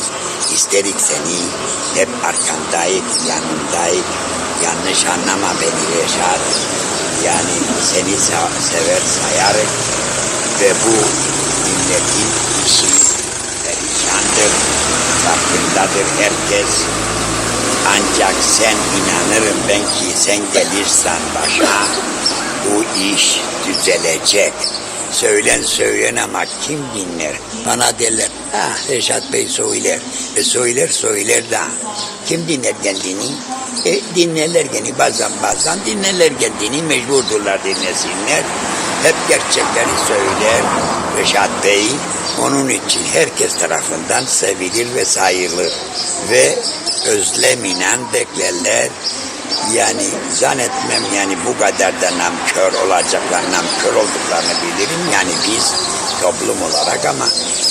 Speaker 14: İsterik seni hep arkandayız, yanındayız. Yanlış anlama beni Reşat. Yani seni sever sayarız. Ve bu milletin işi perişandır. Farkındadır herkes. Ancak sen inanırım ben ki sen gelirsen başa bu iş düzelecek. Söylen ama kim dinler? Bana derler, Reşat Bey söyler. Söyler de kim dinler kendini? Dinlerler kendini bazen dinlerler kendini, mecburdurlar dinlesinler. Hep gerçekleri söyler Reşat Bey. Onun için herkes tarafından sevilir ve sayılır. Ve özleminen beklerler. Yani zannetmem yani bu kadar da namkör namkör olduklarını bilirim. Yani biz toplum olarak ama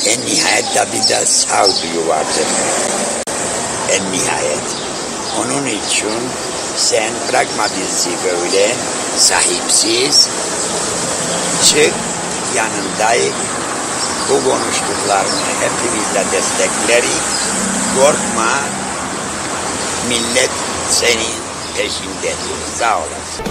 Speaker 14: en nihayet tabi de sağduyu vardır. En nihayet. Onun için sen bırakma bizi böyle sahipsiz. Çık yanındayız. Bu konuştuklarını hepimiz de destekleriz. Korkma. Millet senin peşindedir. Sağ olasın.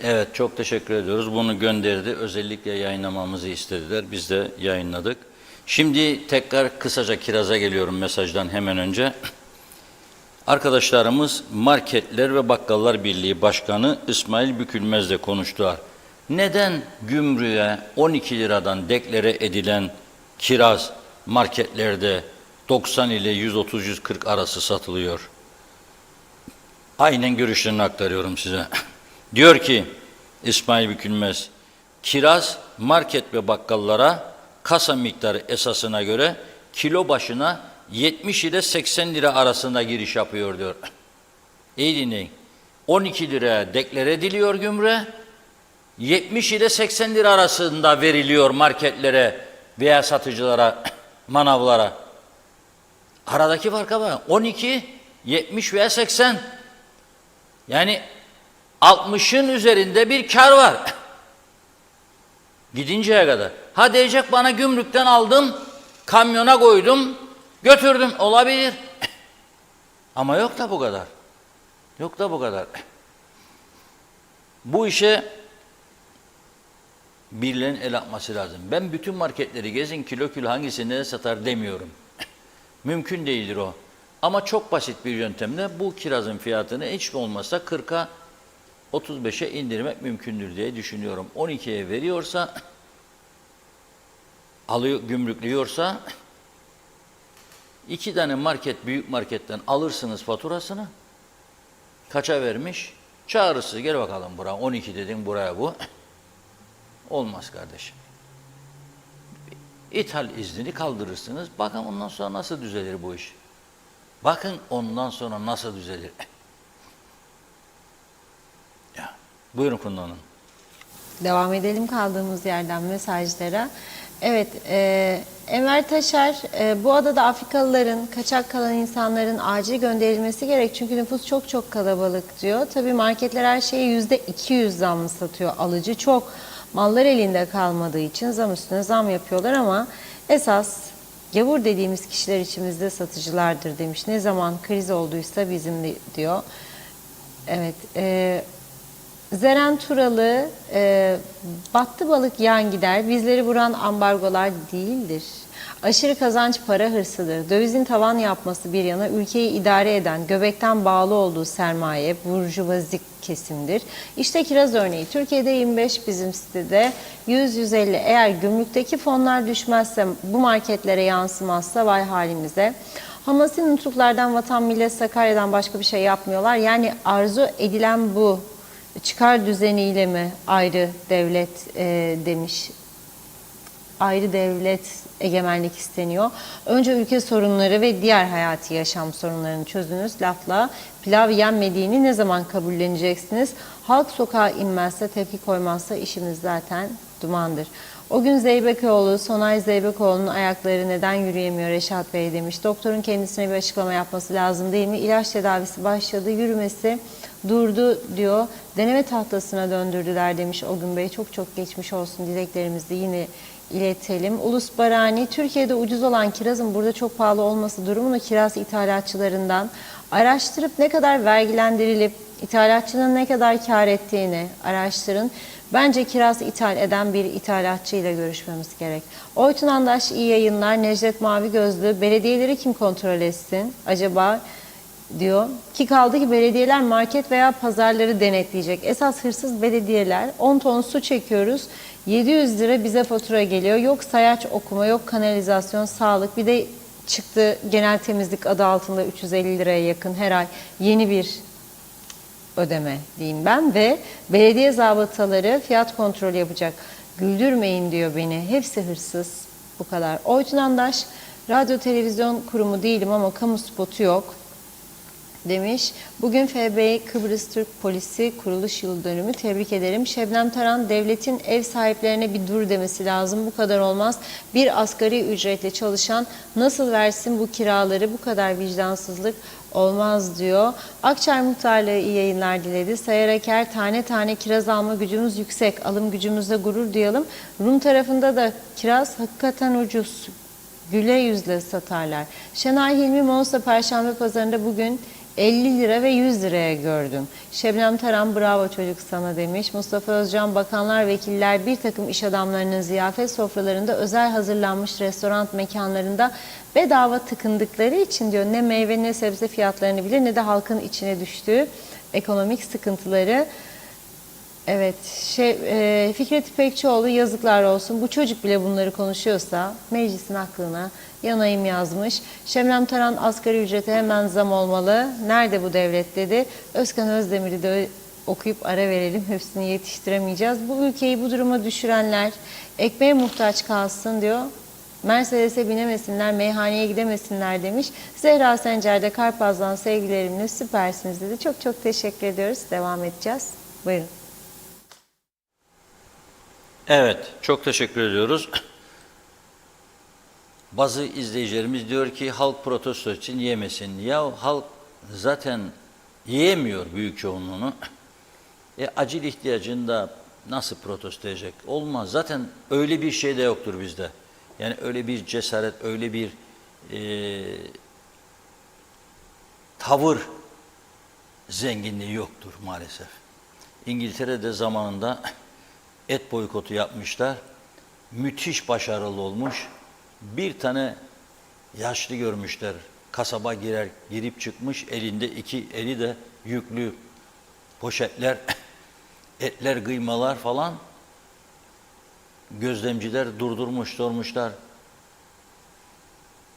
Speaker 2: Evet, çok teşekkür ediyoruz. Bunu gönderdi. Özellikle yayınlamamızı istediler. Biz de yayınladık. Şimdi tekrar kısaca Kiraz'a geliyorum mesajdan hemen önce. Arkadaşlarımız Marketler ve Bakkallar Birliği Başkanı İsmail Bükülmez'le konuştular. Neden gümrüğe 12 liradan deklare edilen kiraz marketlerde 90 ile 130-140 arası satılıyor? Aynen görüşlerini aktarıyorum size. Diyor ki İsmail Bükülmez, kiraz market ve bakkallara kasa miktarı esasına göre kilo başına 70 ile 80 lira arasında giriş yapıyor diyor. İyi dinleyin. 12 liraya deklare ediliyor gümrüğe, 70 ile 80 lira arasında veriliyor marketlere veya satıcılara, manavlara. Aradaki farka bak. 12, 70 veya 80. Yani 60'ın üzerinde bir kar var. Gidinceye kadar. Ha diyecek bana gümrükten aldım, kamyona koydum, götürdüm. Olabilir. Ama yok da bu kadar. Yok da bu kadar. Bu işe birilerinin el atması lazım. Ben bütün marketleri gezin, kilo hangisinde satar demiyorum. Mümkün değildir o. Ama çok basit bir yöntemle bu kirazın fiyatını hiç olmazsa 40'a 35'e indirmek mümkündür diye düşünüyorum. 12'ye veriyorsa, alıyor, gümrüklüyorsa 2 tane market, büyük marketten alırsınız faturasını. Kaça vermiş? Çağırırsınız, gel bakalım buraya, 12 dedin buraya bu. Olmaz kardeşim. İthal iznini kaldırırsınız. Bakın ondan sonra nasıl düzelir bu iş. Bakın ondan sonra nasıl düzelir. Ya, buyurun Funda Hanım.
Speaker 1: Devam edelim kaldığımız yerden mesajlara. Evet, Enver Taşer, bu adada Afrikalıların, kaçak kalan insanların acil gönderilmesi gerek. Çünkü nüfus çok çok kalabalık diyor. Tabii marketler her şeyi %200 zamlı satıyor. Alıcı çok. Mallar elinde kalmadığı için zam üstüne zam yapıyorlar ama esas gavur dediğimiz kişiler içimizde satıcılardır demiş. Ne zaman kriz olduysa bizim de diyor. Evet, Zeren Turalı, battı balık yan gider, bizleri vuran ambargolar değildir. Aşırı kazanç para hırsıdır. Dövizin tavan yapması bir yana ülkeyi idare eden, göbekten bağlı olduğu sermaye, burjuvazik kesimdir. İşte kiraz örneği. Türkiye'de 25, bizim sitede 100-150. Eğer gümrükteki fonlar düşmezse, bu marketlere yansımazsa vay halimize. Hamasi nutuklardan, Vatan Millet Sakarya'dan başka bir şey yapmıyorlar. Yani arzu edilen bu. Çıkar düzeniyle mi ayrı devlet demiş ayrı devlet egemenlik isteniyor. Önce ülke sorunları ve diğer hayati yaşam sorunlarını çözünüz. Lafla pilav yenmediğini ne zaman kabulleneceksiniz? Halk sokağa inmezse, tepki koymazsa işimiz zaten dumandır. O gün Zeybekoğlu, Sonay Zeybekoğlu'nun ayakları neden yürüyemiyor Reşat Bey demiş. Doktorun kendisine bir açıklama yapması lazım değil mi? İlaç tedavisi başladı, yürümesi durdu diyor. Deneme tahtasına döndürdüler demiş o gün Bey. Çok çok geçmiş olsun, dileklerimizi yine iletelim. Ulus Barani, Türkiye'de ucuz olan kirazın burada çok pahalı olması durumunu kiraz ithalatçılarından araştırıp ne kadar vergilendirilip ithalatçının ne kadar kar ettiğini araştırın. Bence kiraz ithal eden bir ithalatçıyla görüşmemiz gerek. Oytun Andaş iyi yayınlar. Necdet Mavi Gözlü, belediyeleri kim kontrol etsin acaba diyor. Ki kaldı ki belediyeler market veya pazarları denetleyecek. Esas hırsız belediyeler. 10 ton su çekiyoruz. 700 lira bize fatura geliyor. Yok sayaç okuma, yok kanalizasyon, sağlık. Bir de çıktı genel temizlik adı altında 350 liraya yakın her ay yeni bir ödeme diyeyim ben ve belediye zabıtaları fiyat kontrolü yapacak. Güldürmeyin diyor beni. Hepsi hırsız. Bu kadar. Oytun Andaş, radyo televizyon kurumu değilim ama kamu spotu yok demiş. Bugün FBI Kıbrıs Türk Polisi kuruluş yıl dönümü, tebrik ederim. Şebnem Taran, devletin ev sahiplerine bir dur demesi lazım. Bu kadar olmaz. Bir asgari ücretle çalışan nasıl versin bu kiraları? Bu kadar vicdansızlık olmaz diyor. Akçay Muhtarlığı iyi yayınlar diledi. Sayar Eker, tane tane kiraz alma gücümüz yüksek. Alım gücümüzle gurur duyalım. Rum tarafında da kiraz hakikaten ucuz. Güle yüzle satarlar. Şenay Hilmi, Monsa Perşembe Pazarı'nda bugün 50 lira ve 100 liraya gördüm. Şebnem Taran, bravo çocuk sana demiş. Mustafa Özcan, bakanlar, vekiller, bir takım iş adamlarının ziyafet sofralarında özel hazırlanmış restoran mekanlarında bedava tıkındıkları için diyor ne meyve ne sebze fiyatlarını bilir ne de halkın içine düştüğü ekonomik sıkıntıları. Evet, Fikret İpekçioğlu, yazıklar olsun. Bu çocuk bile bunları konuşuyorsa meclisin aklına yanayım yazmış. Şebnem Taran, asgari ücrete hemen zam olmalı. Nerede bu devlet dedi. Özkan Özdemir'i de okuyup ara verelim. Hepsini yetiştiremeyeceğiz. Bu ülkeyi bu duruma düşürenler ekmeğe muhtaç kalsın diyor. Mercedes'e binemesinler, meyhaneye gidemesinler demiş. Zehra Sencer'de Karpaz'dan sevgilerimle süpersiniz dedi. Çok çok teşekkür ediyoruz. Devam edeceğiz. Buyurun.
Speaker 2: Evet, çok teşekkür ediyoruz. Bazı izleyicilerimiz diyor ki halk protesto için yemesin. Ya halk zaten yiyemiyor büyük çoğunluğunu. Acil ihtiyacını da nasıl protesto edecek? Olmaz. Zaten öyle bir şey de yoktur bizde. Yani öyle bir cesaret, öyle bir tavır zenginliği yoktur maalesef. İngiltere'de zamanında et boykotu yapmışlar. Müthiş başarılı olmuş. Bir tane yaşlı görmüşler. Kasaba girip çıkmış. Elinde iki eli de yüklü poşetler, etler, kıymalar falan. Gözlemciler durdurmuş, sormuşlar.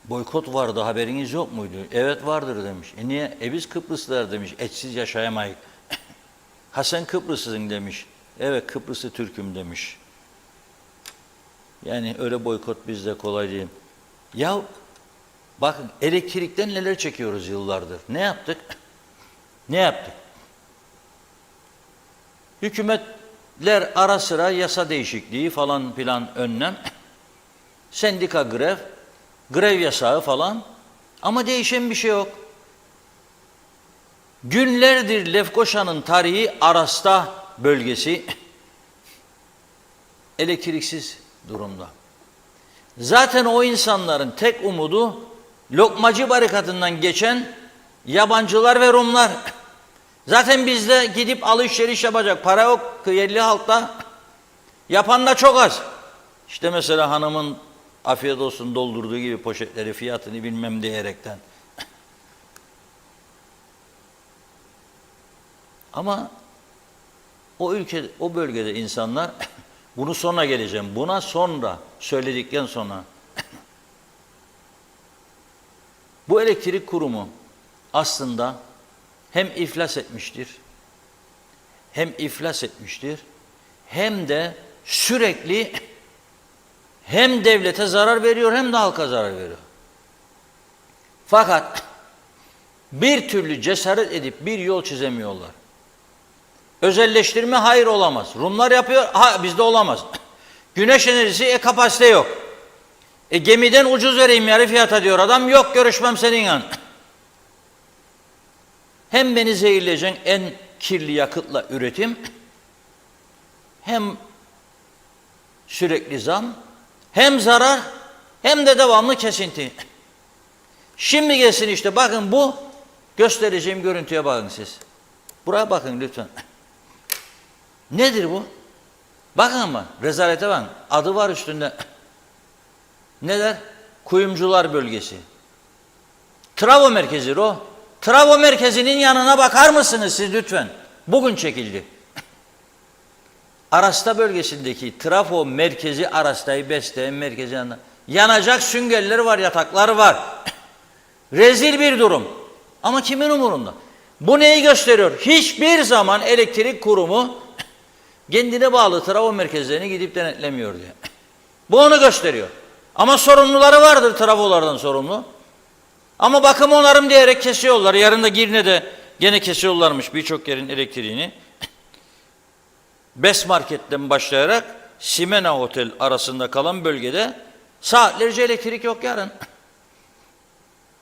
Speaker 2: Boykot vardı, haberiniz yok muydu? Evet vardır demiş. Niye? Biz Kıbrıslılar demiş. Etsiz yaşayamayız. Ha sen Kıbrıslısın demiş. Evet Kıbrıslı Türk'üm demiş. Yani öyle boykot bizde kolay değil. Ya bakın elektrikten neler çekiyoruz yıllardır. Ne yaptık? Ne yaptık? Hükümetler ara sıra yasa değişikliği falan filan önlem. Sendika grev yasağı falan. Ama değişen bir şey yok. Günlerdir Lefkoşa'nın tarihi Arasta bölgesi elektriksiz durumda. Zaten o insanların tek umudu Lokmacı barikatından geçen yabancılar ve Rumlar. Zaten bizde gidip alışveriş yapacak para yok yerli halkta. Yapan da çok az. İşte mesela hanımın afiyet olsun doldurduğu gibi poşetleri fiyatını bilmem diyerekten. Ama o o bölgede insanlar bunu sonra geleceğim. Buna sonra söyledikten sonra bu elektrik kurumu aslında hem iflas etmiştir, hem de sürekli hem devlete zarar veriyor hem de halka zarar veriyor. Fakat bir türlü cesaret edip bir yol çizemiyorlar. Özelleştirme hayır olamaz. Rumlar yapıyor, bizde olamaz. Güneş enerjisi kapasite yok. Gemiden ucuz vereyim yarı fiyata diyor adam, yok görüşmem seninle. Hem beni zehirleyeceksin en kirli yakıtla üretim, hem sürekli zam, hem zarar, hem de devamlı kesinti. Şimdi gelsin işte bakın bu göstereceğim görüntüye bakın siz. Buraya bakın lütfen. Nedir bu? Bakın ama rezalete bakın. Adı var üstünde. Ne der? Kuyumcular bölgesi. Travo merkezi o. Travo merkezinin yanına bakar mısınız siz lütfen? Bugün çekildi. Arasta bölgesindeki trafo merkezi, Arasta'yı besleyen merkezi yanında. Yanacak süngerleri var, yatakları var. Rezil bir durum. Ama kimin umurunda? Bu neyi gösteriyor? Hiçbir zaman elektrik kurumu kendine bağlı trafo merkezlerini gidip denetlemiyor diye. Bu onu gösteriyor. Ama sorumluları vardır, trafolardan sorumlu. Ama bakım onarım diyerek kesiyorlar. Yarın da Girne'de gene kesiyorlarmış birçok yerin elektriğini. Best Market'ten başlayarak Simena Otel arasında kalan bölgede saatlerce elektrik yok yarın.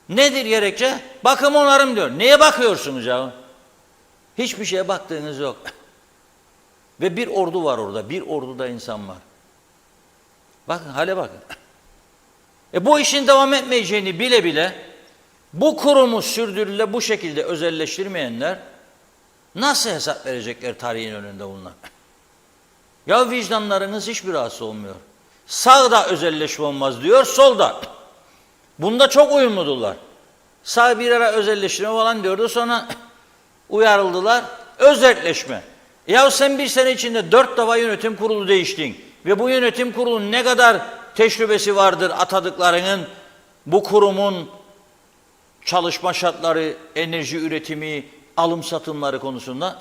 Speaker 2: Nedir gerekçe? Bakım onarım diyor. Neye bakıyorsunuz ya? Hiçbir şeye baktığınız yok. Ve bir ordu var orada. Bir orduda insan var. Bakın hale bakın. Bu işin devam etmeyeceğini bile bile bu kurumu sürdürüle bu şekilde özelleştirmeyenler nasıl hesap verecekler tarihin önünde bunlar? Ya vicdanlarınız hiçbir rahatsız olmuyor. Sağda özelleşme olmaz diyor, solda. Bunda çok uyumludular. Sağ bir ara özelleştirme falan diyordu, sonra uyarıldılar. Özelleşme. Ya sen bir sene içinde 4 defa yönetim kurulu değiştin ve bu yönetim kurulunun ne kadar tecrübesi vardır atadıklarının, bu kurumun çalışma şartları, enerji üretimi, alım satımları konusunda?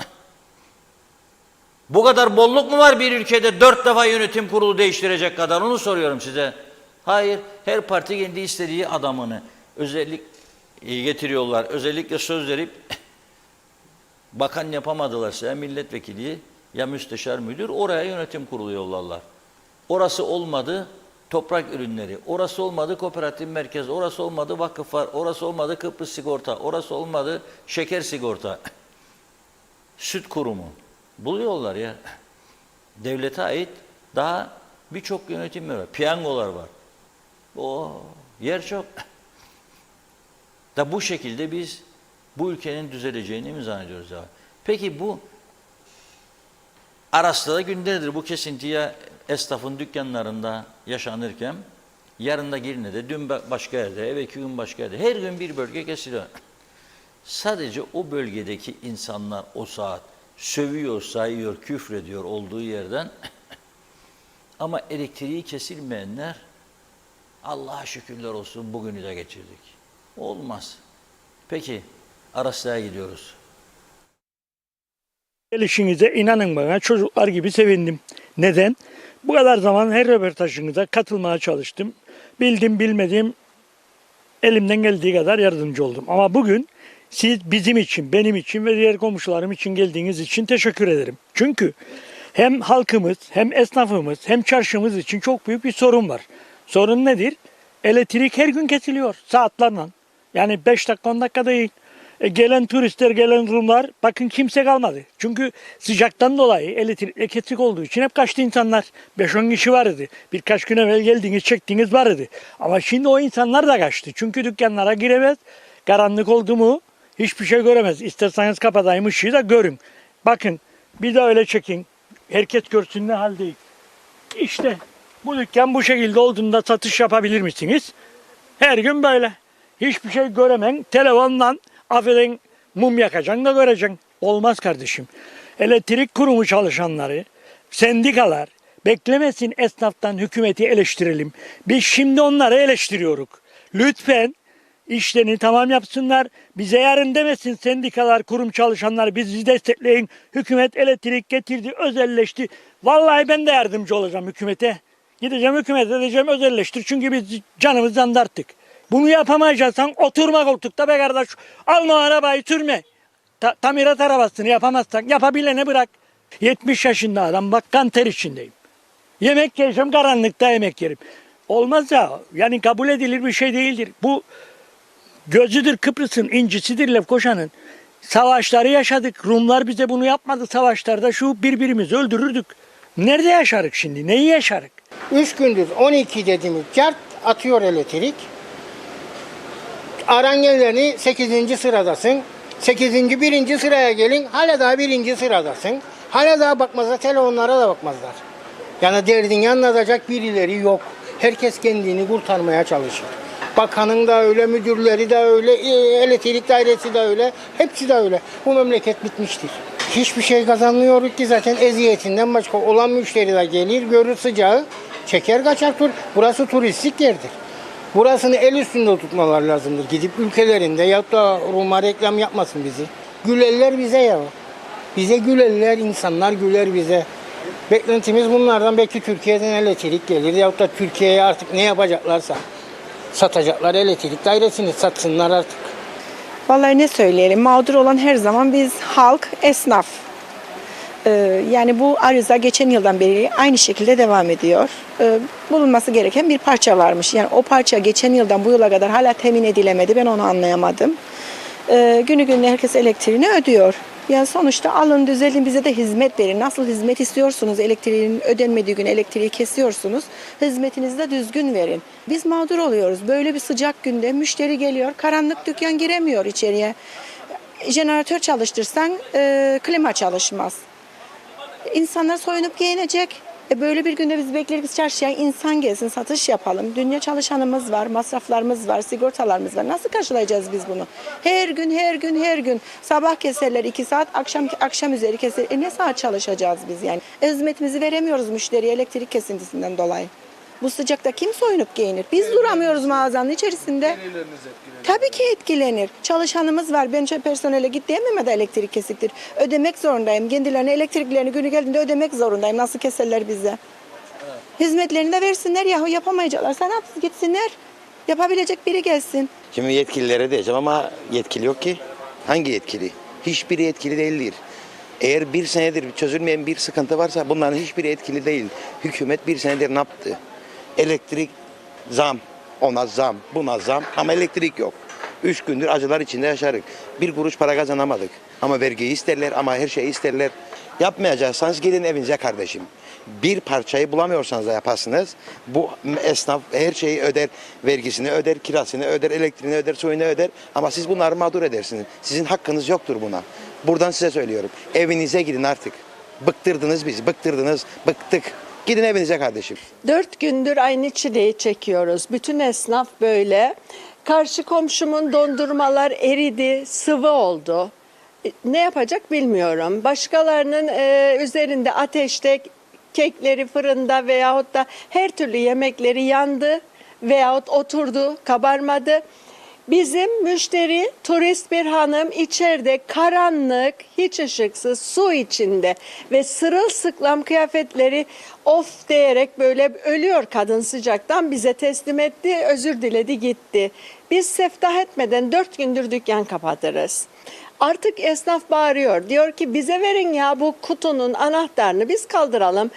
Speaker 2: Bu kadar bolluk mu var bir ülkede 4 defa yönetim kurulu değiştirecek kadar? Onu soruyorum size. Hayır, her parti kendi istediği adamını özellikle getiriyorlar. Özellikle söz verip bakan yapamadılarsa ya milletvekili ya müsteşar müdür oraya yönetim kurulu yollarlar. Orası olmadı toprak ürünleri, orası olmadı kooperatif merkez, orası olmadı vakıf var, orası olmadı Kıbrıs sigorta, orası olmadı şeker sigorta, süt kurumu. Buluyorlar ya. Devlete ait daha birçok yönetim var. Piyangolar var. Yer çok. Da bu şekilde biz bu ülkenin düzeleceğini mi zannediyoruz ya? Peki bu Aras'ta da günlerdir bu kesintiye esnafın dükkanlarında yaşanırken yarın da Girne'de, dün başka yerde, evvelki gün başka yerde, her gün bir bölge kesiliyor. Sadece o bölgedeki insanlar o saat sövüyor, sayıyor, küfrediyor olduğu yerden ama elektriği kesilmeyenler Allah'a şükürler olsun bugünü de geçirdik. Olmaz. Peki Aras'ta gidiyoruz.
Speaker 3: Gelişinize inanın bana çocuklar gibi sevindim. Neden? Bu kadar zaman her röportajınıza katılmaya çalıştım. Bildim bilmediğim elimden geldiği kadar yardımcı oldum. Ama bugün siz bizim için, benim için ve diğer komşularım için geldiğiniz için teşekkür ederim. Çünkü hem halkımız, hem esnafımız, hem çarşımız için çok büyük bir sorun var. Sorun nedir? Elektrik her gün kesiliyor saatlerle. Yani 5 dakika 10 dakika değil. Gelen turistler, gelen Rumlar bakın kimse kalmadı. Çünkü sıcaktan dolayı elektrik kesik olduğu için hep kaçtı insanlar. 5-10 kişi vardı. Birkaç gün evvel geldiğiniz, çektiğiniz vardı. Ama şimdi o insanlar da kaçtı. Çünkü dükkanlara giremez. Karanlık oldu mu hiçbir şey göremez. İsterseniz kapatayım ışığı da görün. Bakın bir de öyle çekin. Herkes görsün ne haldeyiz. İşte bu dükkan bu şekilde olduğunda satış yapabilir misiniz? Her gün böyle. Hiçbir şey göremen. Telefondan affedin mum yakacaksın da göreceksin. Olmaz kardeşim. Elektrik kurumu çalışanları, sendikalar beklemesin esnaftan hükümeti eleştirelim. Biz şimdi onları eleştiriyoruz. Lütfen işlerini tamam yapsınlar. Bize yarın demesin sendikalar, kurum çalışanlar bizi destekleyin. Hükümet elektrik getirdi, özelleşti. Vallahi ben de yardımcı olacağım hükümete.
Speaker 12: Gideceğim hükümete diyeceğim özelleştir. Çünkü biz canımızdan darttık. Bunu yapamayacaksan oturma koltukta be kardeş. Alma arabayı sürme. Tamirat arabasını yapamazsan yapabilene bırak. 70 yaşında adam bak kan ter içindeyim. Yemek yiyeceğim karanlıkta yemek yerim. Olmaz ya. Yani kabul edilir bir şey değildir. Bu gözüdür Kıbrıs'ın incisidir Lefkoşa'nın. Savaşları yaşadık. Rumlar bize bunu yapmadı savaşlarda. Şu birbirimizi öldürürdük. Nerede yaşarık şimdi? Neyi yaşarık?
Speaker 3: 3 gündür 12 dediğimiz cart atıyor elektrik. Arangellerini 8. sıradasın. 1. sıraya gelin. Hala daha 1. sıradasın. Hala daha bakmazlar. Telefonlara da bakmazlar. Yani derdini anlatacak birileri yok. Herkes kendini kurtarmaya çalışır. Bakanın da öyle, müdürleri de öyle, elektrik dairesi de öyle. Hepsi de öyle. Bu memleket bitmiştir. Hiçbir şey kazanmıyoruz ki zaten eziyetinden başka olan müşteri de gelir, görür sıcağı, çeker kaçar. Burası turistik yerdir. Burasını el üstünde tutmalar lazımdır. Gidip ülkelerinde ya da Rum'a reklam yapmasın bizi. Gülerler bize ya. Bize gülerler, insanlar güler bize. Beklentimiz bunlardan, belki Türkiye'den elektrik gelir ya da Türkiye'ye artık ne yapacaklarsa satacaklar, elektrik dairesini satsınlar artık.
Speaker 6: Vallahi ne söyleyelim, mağdur olan her zaman biz halk, esnaf. Yani bu arıza geçen yıldan beri aynı şekilde devam ediyor. Bulunması gereken bir parça varmış. Yani o parça geçen yıldan bu yıla kadar hala temin edilemedi. Ben onu anlayamadım. Günü gününe herkes elektriğini ödüyor. Yani sonuçta alın düzelin, bize de hizmet verin. Nasıl hizmet istiyorsunuz? Elektriğin ödenmediği gün elektriği kesiyorsunuz. Hizmetinizi de düzgün verin. Biz mağdur oluyoruz. Böyle bir sıcak günde müşteri geliyor. Karanlık dükkan giremiyor içeriye. Jeneratör çalıştırsan klima çalışmaz. İnsanlar soyunup giyinecek. Böyle bir günde biz bekleriz çarşıya insan gelsin, satış yapalım. Dünya çalışanımız var, masraflarımız var, sigortalarımız var. Nasıl karşılayacağız biz bunu? Her gün. Sabah keserler 2 saat, akşam üzeri keser. Ne saat çalışacağız biz yani? Hizmetimizi veremiyoruz müşteriye elektrik kesintisinden dolayı. Bu sıcakta kim soyunup giyinir? Biz duramıyoruz mağazanın içerisinde. Tabii ki etkilenir. Çalışanımız var. Ben personele git diyemem de elektrik kesiktir. Ödemek zorundayım. Kendilerine elektriklerini günü geldiğinde ödemek zorundayım. Nasıl keserler bize? Evet. Hizmetlerini de versinler. Yahu yapamayacaklar. Sen yapsın gitsinler. Yapabilecek biri gelsin.
Speaker 15: Şimdi yetkililere diyeceğim ama yetkili yok ki. Hangi yetkili? Hiçbiri yetkili değildir. Eğer bir senedir çözülmeyen bir sıkıntı varsa bunların hiçbiri etkili değil. Hükümet bir senedir ne yaptı? Elektrik zam, ona zam, buna zam ama elektrik yok. 3 gündür acılar içinde yaşarık. 1 kuruş para kazanamadık. Ama vergiyi isterler ama her şeyi isterler. Yapmayacaksanız gidin evinize kardeşim. Bir parçayı bulamıyorsanız da yaparsınız. Bu esnaf her şeyi öder, vergisini öder, kirasını öder, elektriğini öder, suyunu öder. Ama siz bunları mağdur edersiniz. Sizin hakkınız yoktur buna. Buradan size söylüyorum. Evinize gidin artık. Bıktırdınız bizi, bıktık. Gidin evinize kardeşim.
Speaker 6: 4 gündür aynı çileyi çekiyoruz. Bütün esnaf böyle. Karşı komşumun dondurmalar eridi, sıvı oldu. Ne yapacak bilmiyorum. Başkalarının üzerinde ateşte kekleri fırında veyahut da her türlü yemekleri yandı veyahut oturdu, kabarmadı. Bizim müşteri turist bir hanım içeride karanlık, hiç ışıksız, su içinde ve sırılsıklam kıyafetleri of diyerek böyle ölüyor kadın sıcaktan, bize teslim etti, özür diledi gitti. Biz seftah etmeden 4 gündür dükkan kapatırız. Artık esnaf bağırıyor. Diyor ki bize verin ya bu kutunun anahtarını biz kaldıralım.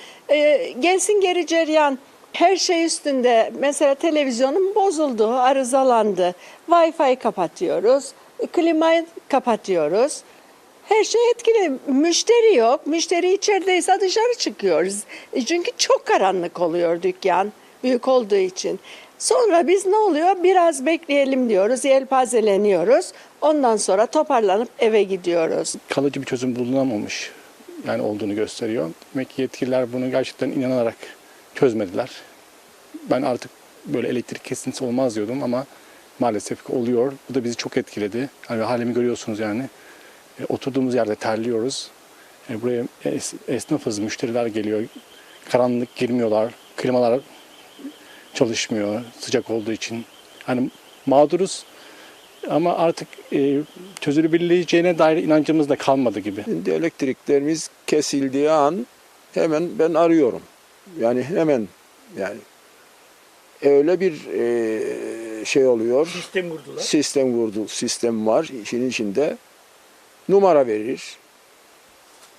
Speaker 6: Gelsin geri cereyan. Her şey üstünde. Mesela televizyonum bozuldu, arızalandı. Wi-Fi kapatıyoruz, klimayı kapatıyoruz. Her şey etkili. Müşteri yok. Müşteri içerideyse dışarı çıkıyoruz. Çünkü çok karanlık oluyor dükkan büyük olduğu için. Sonra biz ne oluyor? Biraz bekleyelim diyoruz, yelpazeleniyoruz. Ondan sonra toparlanıp eve gidiyoruz.
Speaker 12: Kalıcı bir çözüm bulunamamış yani olduğunu gösteriyor. Demek ki yetkililer bunu gerçekten inanarak çözmediler. Ben artık böyle elektrik kesintisi olmaz diyordum ama maalesef ki oluyor. Bu da bizi çok etkiledi. Yani halimi görüyorsunuz yani. Oturduğumuz yerde terliyoruz. Buraya esnafız, müşteriler geliyor. Karanlık girmiyorlar. Klimalar çalışmıyor sıcak olduğu için. Hani mağduruz ama artık çözülebileceğine dair inancımız da kalmadı gibi.
Speaker 8: Şimdi elektriklerimiz kesildiği an hemen ben arıyorum. Yani hemen Yani öyle bir şey oluyor.
Speaker 3: Sistem kurdular.
Speaker 8: Sistem var işin içinde. Numara verir.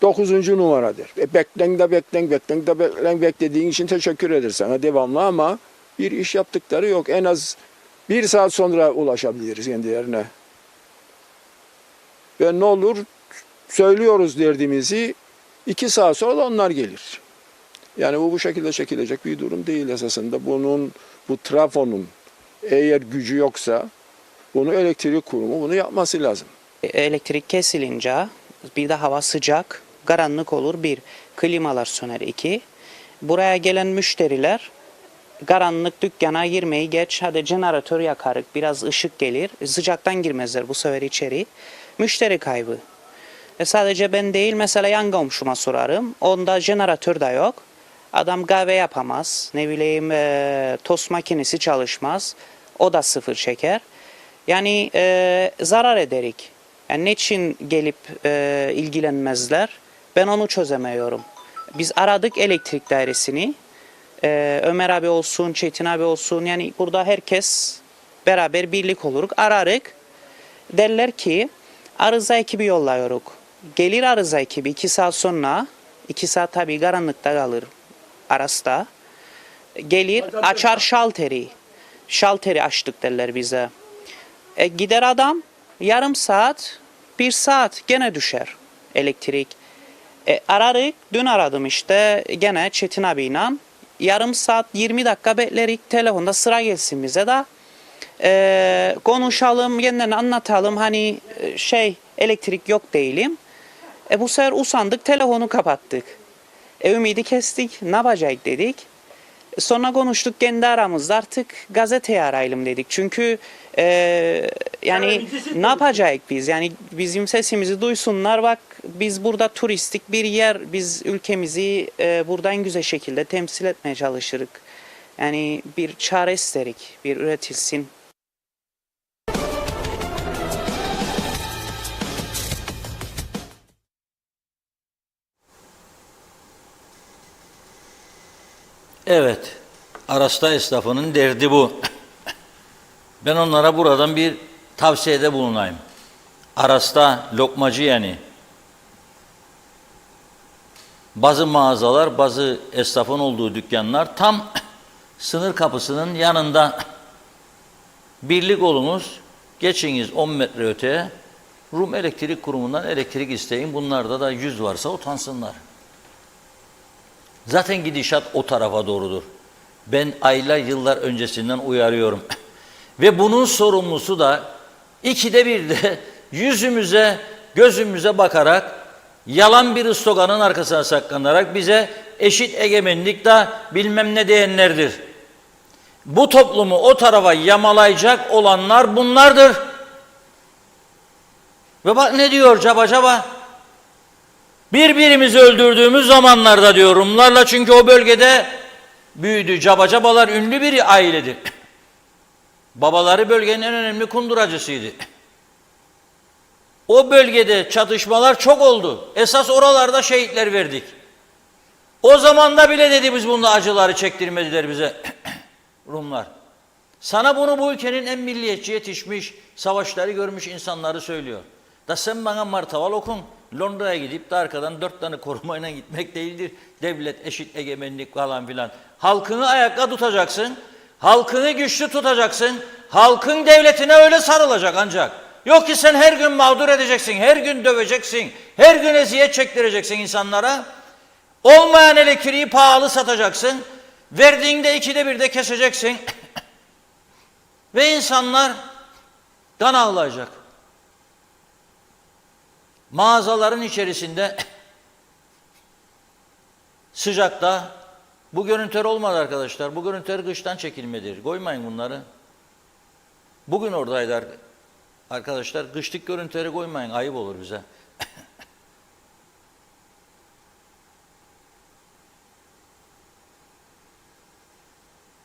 Speaker 8: 9. numaradır. Beklen beklediğin için teşekkür eder sana devamlı ama bir iş yaptıkları yok. En az 1 saat sonra ulaşabiliriz kendilerine. Ve ne olur söylüyoruz derdimizi 2 saat sonra da onlar gelir. Yani bu şekilde çekilecek bir durum değil esasında. Bu trafonun eğer gücü yoksa bunu elektrik kurumu bunu yapması lazım.
Speaker 16: Elektrik kesilince bir de hava sıcak, karanlık olur. Bir, klimalar söner. 2, buraya gelen müşteriler karanlık dükkana girmeyi geç. Hadi jeneratör yakarık, biraz ışık gelir. Sıcaktan girmezler bu sefer içeri. Müşteri kaybı. Sadece ben değil, mesela yan komşuma sorarım. Onda jeneratör de yok. Adam kahve yapamaz. Ne bileyim tost makinesi çalışmaz. O da sıfır çeker. Yani zarar ederik. Yani niçin gelip ilgilenmezler? Ben onu çözemiyorum. Biz aradık elektrik dairesini. Ömer abi olsun, Çetin abi olsun. Yani burada herkes beraber birlik oluruk. Ararık. Derler ki arıza ekibi yolluyoruz. Gelir arıza ekibi 2 saat sonra. 2 saat tabii karanlıkta kalır arasta. Gelir açar şalteri. Şalteri açtık derler bize. Gider adam yarım saat, 1 saat gene düşer elektrik. Ararık, dün aradım işte gene Çetin abiyle. Yarım saat 20 dakika beklerik telefonda sıra gelsin bize de. Konuşalım, yeniden anlatalım hani elektrik yok değilim. Bu sefer usandık, telefonu kapattık. Ümidi kestik, ne yapacağız dedik. Sonra konuştuk kendi aramızda, artık gazeteye arayalım dedik. Çünkü yani ne yapacağız biz? Yani bizim sesimizi duysunlar, bak biz burada turistik bir yer, biz ülkemizi burada en güzel şekilde temsil etmeye çalışırız. Yani bir çare isterik, bir üretilsin.
Speaker 2: Evet, Arasta esnafının derdi bu. Ben onlara buradan bir tavsiyede bulunayım. Arasta lokmacı yani. Bazı mağazalar, bazı esnafın olduğu dükkanlar tam sınır kapısının yanında. Birlik olunuz, geçiniz 10 metre öteye, Rum Elektrik Kurumu'ndan elektrik isteyin. Bunlarda da 100 varsa utansınlar. Zaten gidişat o tarafa doğrudur. Ben aylar, yıllar öncesinden uyarıyorum. Ve bunun sorumlusu da 2'de 1'de yüzümüze, gözümüze bakarak, yalan bir sloganın arkasına saklanarak bize eşit egemenlik da bilmem ne diyenlerdir. Bu toplumu o tarafa yamalayacak olanlar bunlardır. Ve bak ne diyor caba. Birbirimizi öldürdüğümüz zamanlarda diyor Rumlarla, çünkü o bölgede büyüdü. Cabacabalar ünlü bir ailedir. Babaları bölgenin en önemli kunduracısıydı. O bölgede çatışmalar çok oldu. Esas oralarda şehitler verdik. O zamanda bile dedi biz bunda acıları çektirmediler bize Rumlar. Sana bunu bu ülkenin en milliyetçi yetişmiş, savaşları görmüş insanları söylüyor. Da sen bana martaval okun. Londra'ya gidip de arkadan 4 tane korumayla gitmek değildir. Devlet, eşit egemenlik falan filan. Halkını ayakta tutacaksın. Halkını güçlü tutacaksın. Halkın devletine öyle sarılacak ancak. Yok ki sen her gün mağdur edeceksin, her gün döveceksin, her gün eziyet çektireceksin insanlara. Olmayan elektriği pahalı satacaksın. Verdiğinde 2'de 1'de keseceksin. Ve insanlar kan ağlayacak. Mağazaların içerisinde sıcakta, bu görüntüler olmadı arkadaşlar. Bu görüntüler kıştan çekilmedir. Koymayın bunları. Bugün oradaydı arkadaşlar. Kışlık görüntüleri koymayın. Ayıp olur bize.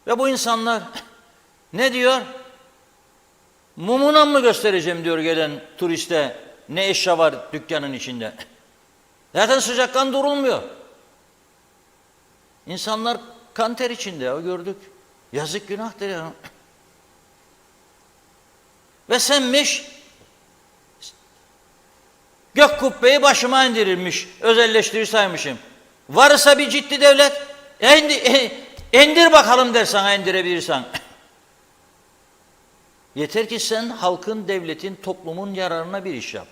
Speaker 2: Ve bu insanlar ne diyor? Mumuna mı göstereceğim diyor gelen turiste, ne eşya var dükkanın içinde. Zaten sıcaktan durulmuyor. İnsanlar Kanter içinde ya, gördük. Yazık günahtır ya. Ve senmiş gök kubbeyi başıma indirilmiş, özelleştirir saymışım. Varsa bir ciddi devlet, indir bakalım der sana, indirebilirsen. Yeter ki sen halkın, devletin, toplumun yararına bir iş yap.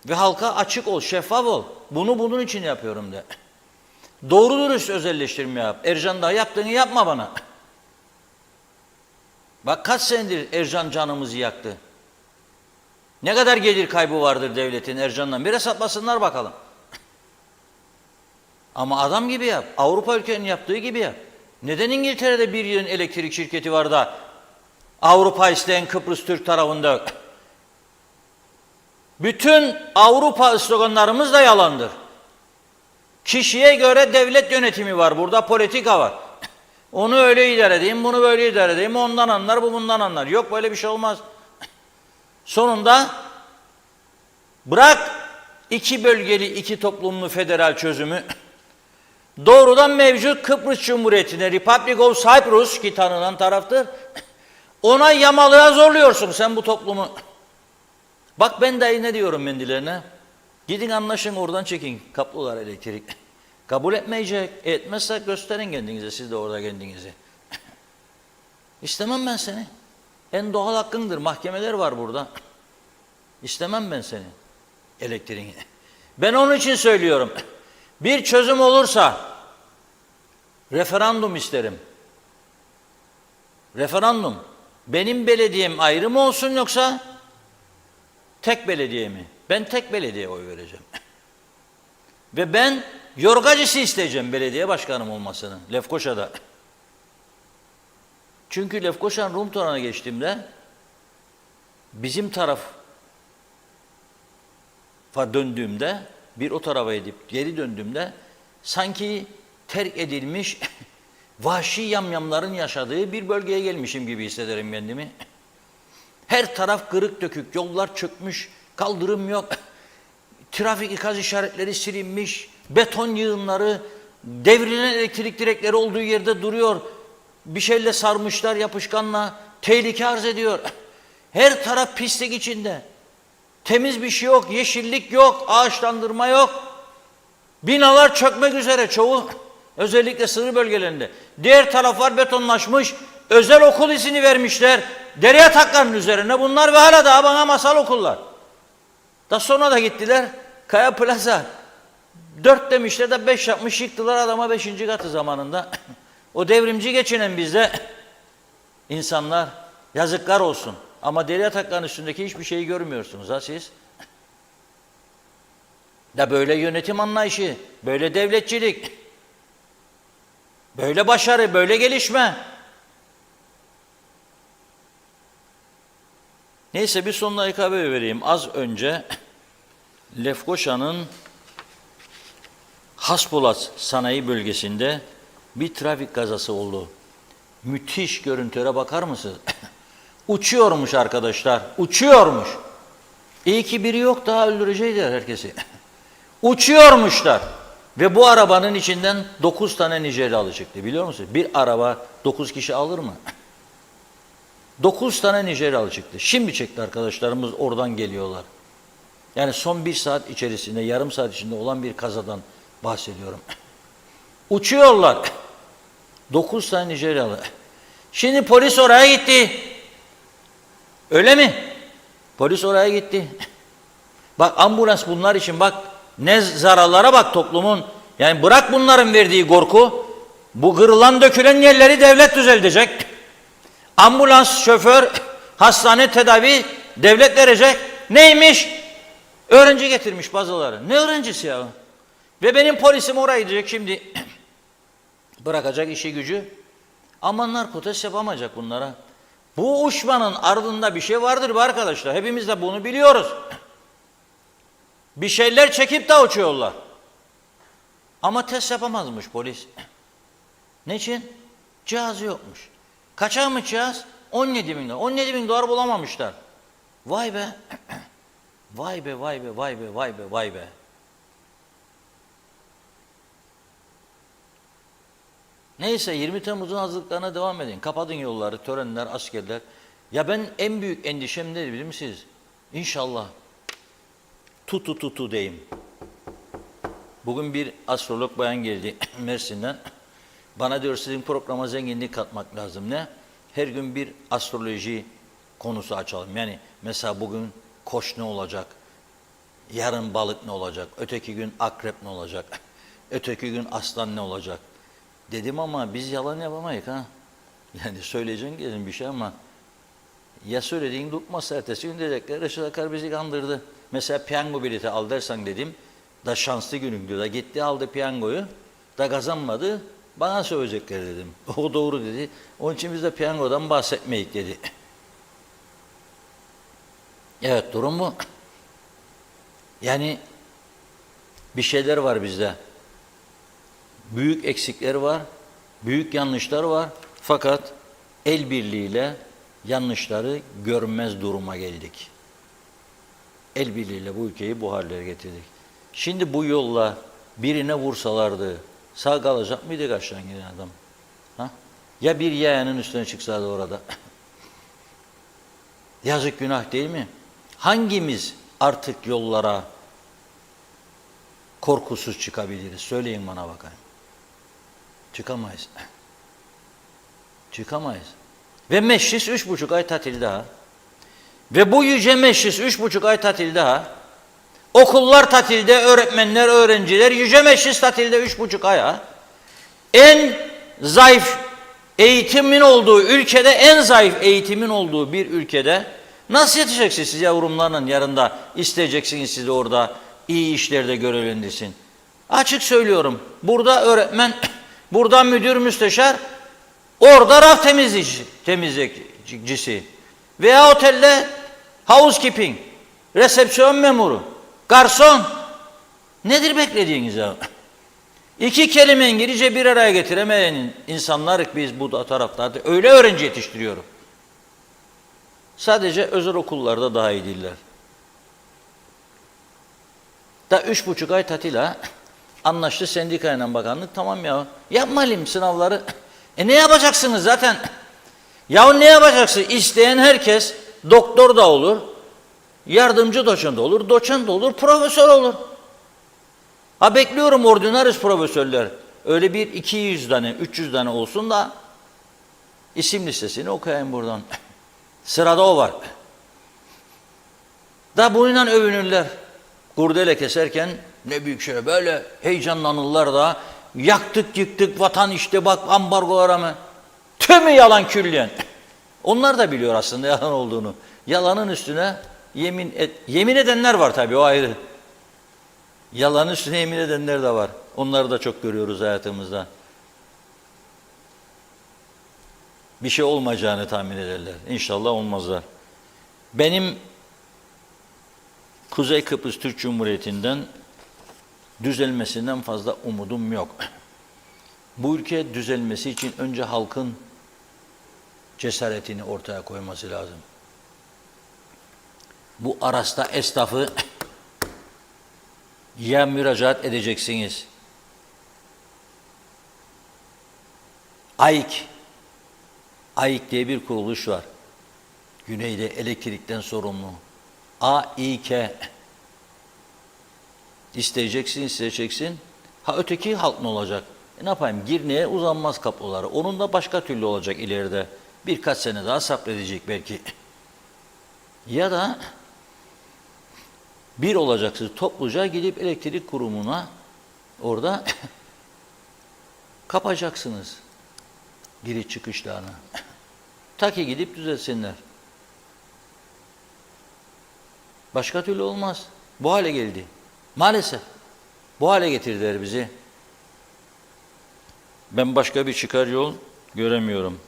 Speaker 2: Ve halka açık ol, şeffaf ol. Bunu bunun için yapıyorum de. Doğru dürüst özelleştirme yap. Ercan daha yaptığını yapma bana. Bak kaç senedir Ercan canımızı yaktı. Ne kadar gelir kaybı vardır devletin Ercan'dan? Bir hesaplasınlar bakalım. Ama adam gibi yap. Avrupa ülkelerinin yaptığı gibi yap. Neden İngiltere'de bir yılın elektrik şirketi var da Avrupa isteyen Kıbrıs Türk tarafında? Bütün Avrupa sloganlarımız da yalandır. Kişiye göre devlet yönetimi var. Burada politika var. Onu öyle idare edeyim, bunu böyle idare edeyim. Ondan anlar, bu bundan anlar. Yok böyle bir şey olmaz. Sonunda bırak iki bölgeli, iki toplumlu federal çözümü, doğrudan mevcut Kıbrıs Cumhuriyeti'ne, Republic of Cyprus ki tanınan taraftır, ona yamalığa zorluyorsun sen bu toplumu. Bak ben dahi ne diyorum mendilerine? Gidin anlaşın, oradan çekin kaplılar elektrik. Kabul etmeyecek. Etmezse gösterin kendinize, siz de orada kendinizi. İstemem ben seni. En doğal hakkındır. Mahkemeler var burada. İstemem ben seni. Elektriğini. Ben onun için söylüyorum. Bir çözüm olursa referandum isterim. Referandum. Benim belediyem ayrı mı olsun yoksa tek belediye mi? Ben tek belediyeye oy vereceğim. Ve ben yorgacısı isteyeceğim belediye başkanım olmasını Lefkoşa'da. Çünkü Lefkoşa'nın Rum tarafına geçtiğimde bizim tarafa döndüğümde, bir o tarafa edip geri döndüğümde sanki terk edilmiş vahşi yamyamların yaşadığı bir bölgeye gelmişim gibi hissederim kendimi. Her taraf kırık dökük, yollar çökmüş, kaldırım yok, trafik ikaz işaretleri silinmiş, beton yığınları, devrilen elektrik direkleri olduğu yerde duruyor, bir şeyle sarmışlar yapışkanla, tehlike arz ediyor. Her taraf pislik içinde, temiz bir şey yok, yeşillik yok, ağaçlandırma yok, binalar çökmek üzere çoğu, özellikle sınır bölgelerinde. Diğer taraflar betonlaşmış, özel okul izini vermişler, dere yataklarının üzerine bunlar ve hala daha bana masal okullar. Daha sonra da gittiler, Kaya Plaza, 4 demişler de 5 yapmış, yıktılar adama 5. katı zamanında. O devrimci geçinen bizde insanlar, yazıklar olsun. Ama dere yataklarının üstündeki hiçbir şeyi görmüyorsunuz ha siz. Da böyle yönetim anlayışı, böyle devletçilik, böyle başarı, böyle gelişme. Neyse bir son dakika vereyim. Az önce Lefkoşa'nın Hasbulat sanayi bölgesinde bir trafik kazası oldu. Müthiş görüntülere bakar mısınız? Uçuyormuş arkadaşlar, uçuyormuş. İyi ki biri yok, daha öldürecekler herkesi. Uçuyormuşlar. Ve bu arabanın içinden 9 tane Nijeryalı çıktı, biliyor musunuz? Bir araba 9 kişi alır mı? 9 tane Nijeryalı çıktı. Şimdi çekti arkadaşlarımız, oradan geliyorlar. Yani son 1 saat içerisinde, yarım saat içinde olan bir kazadan bahsediyorum. Uçuyorlar. 9 tane Nijeryalı. Şimdi polis oraya gitti. Öyle mi? Polis oraya gitti. Bak ambulans bunlar için, bak ne zararlara bak toplumun. Yani bırak bunların verdiği korku. Bu kırılan dökülen yerleri devlet düzeltecek. Ambulans, şoför, hastane, tedavi devlet verecek. Neymiş? Öğrenci getirmiş bazıları. Ne öğrencisi ya? Ve benim polisim oraya gidecek şimdi. Bırakacak işi gücü. Amanlar protest yapamayacak bunlara. Bu uçmanın ardında bir şey vardır be arkadaşlar. Hepimiz de bunu biliyoruz. Bir şeyler çekip de uçuyorlar. Ama test yapamazmış polis. Niçin? Cihazı yokmuş. Kaçakmış cihaz? 17 bin dolar. 17 bin dolar bulamamışlar. Vay be. Vay be, vay be, vay be, vay be, vay be. Neyse 20 Temmuz'un hazırlıklarına devam edin. Kapatın yolları, törenler, askerler. Ya ben en büyük endişem nedir bilir misiniz? İnşallah tutu deyim. Bugün bir astrolog bayan geldi Mersin'den. Bana diyor sizin programa zenginlik katmak lazım. Ne? Her gün bir astroloji konusu açalım. Yani mesela bugün Koç ne olacak? Yarın balık ne olacak? Öteki gün akrep ne olacak? Öteki gün aslan ne olacak? Dedim ama biz yalan yapamayız ha. Yani söyleyeceğin gelin bir şey ama ya söylediğin tutmazsa ertesi gün diyecekler Reşat Akar bizi kandırdı. Mesela piyango bileti al dersen dedim da şanslı günün diyor da gitti aldı piyangoyu da kazanmadı bana söyleyecekler dedim. O doğru dedi. Onun için biz de piyangodan bahsetmeyik dedi. Evet durum bu. Yani bir şeyler var bizde. Büyük eksikler var, büyük yanlışlar var. Fakat el birliğiyle yanlışları görmez duruma geldik. El birliğiyle bu ülkeyi bu hallere getirdik. Şimdi bu yolla birine vursalardı sağ kalacak mıydı karşıdan giden adam? Ha? Ya bir yayanın üstüne çıksaydı orada? Yazık günah değil mi? Hangimiz artık yollara korkusuz çıkabiliriz? Söyleyin bana bakayım. Çıkamayız. Çıkamayız. Ve meclis 3,5 ay tatil daha. Ve bu yüce meclis 3,5 ay tatil daha. Okullar tatilde, öğretmenler, öğrenciler, yüce meclis tatilde 3,5 ay. En zayıf eğitimin olduğu ülkede, en zayıf eğitimin olduğu bir ülkede nasıl yetişeceksiniz siz yavrumlarla yarın da isteyeceksiniz sizi orada iyi işlerde görevlendirsin. Açık söylüyorum. Burada öğretmen, burada müdür müsteşar, orada raf temizlikçisi veya otelde housekeeping, resepsiyon memuru, garson. Nedir beklediğiniz ya? İki kelime İngilizce bir araya getiremeyen insanlar biz bu taraflarda öyle öğrenci yetiştiriyorum. Sadece özel okullarda daha iyi değiller. Da 3,5 ay tatil ha. Anlaştı sendikayla bakanlık tamam ya. Yapmalım sınavları. Ne yapacaksınız zaten? Ya ne yapacaksın? İsteyen herkes doktor da olur, yardımcı doçent da olur, doçent da olur, profesör olur. Ha bekliyorum ordinaris profesörler. Öyle bir 200 tane, 300 tane olsun da isim listesini okuyayım buradan. Sırada o var. Da bununla övünürler. Kurdele keserken ne büyük şey böyle heyecanlanırlar da yaktık yıktık vatan işte bak ambargolara mı? Tümü yalan külliyen. Onlar da biliyor aslında yalan olduğunu. Yalanın üstüne yemin edenler var tabii o ayrı. Yalanın üstüne yemin edenler de var. Onları da çok görüyoruz hayatımızda. Bir şey olmayacağını tahmin ederler. İnşallah olmazlar. Benim Kuzey Kıbrıs Türk Cumhuriyeti'nden düzelmesinden fazla umudum yok. Bu ülke düzelmesi için önce halkın cesaretini ortaya koyması lazım. Bu arasta esnafı ya müracaat edeceksiniz. AİK diye bir kuruluş var. Güneyde elektrikten sorumlu. AİK. İsteyeceksiniz, seçeceksin. Ha öteki halk ne olacak? Ne yapayım? Girne'ye uzanmaz kapıları. Onun da başka türlü olacak ileride. Birkaç sene daha sabredecek belki. Ya da bir olacaksınız topluca gidip elektrik kurumuna orada kapacaksınız giriş çıkışlarını. Ta ki gidip düzelsinler. Başka türlü olmaz. Bu hale geldi. Maalesef. Bu hale getirdiler bizi. Ben başka bir çıkar yol göremiyorum.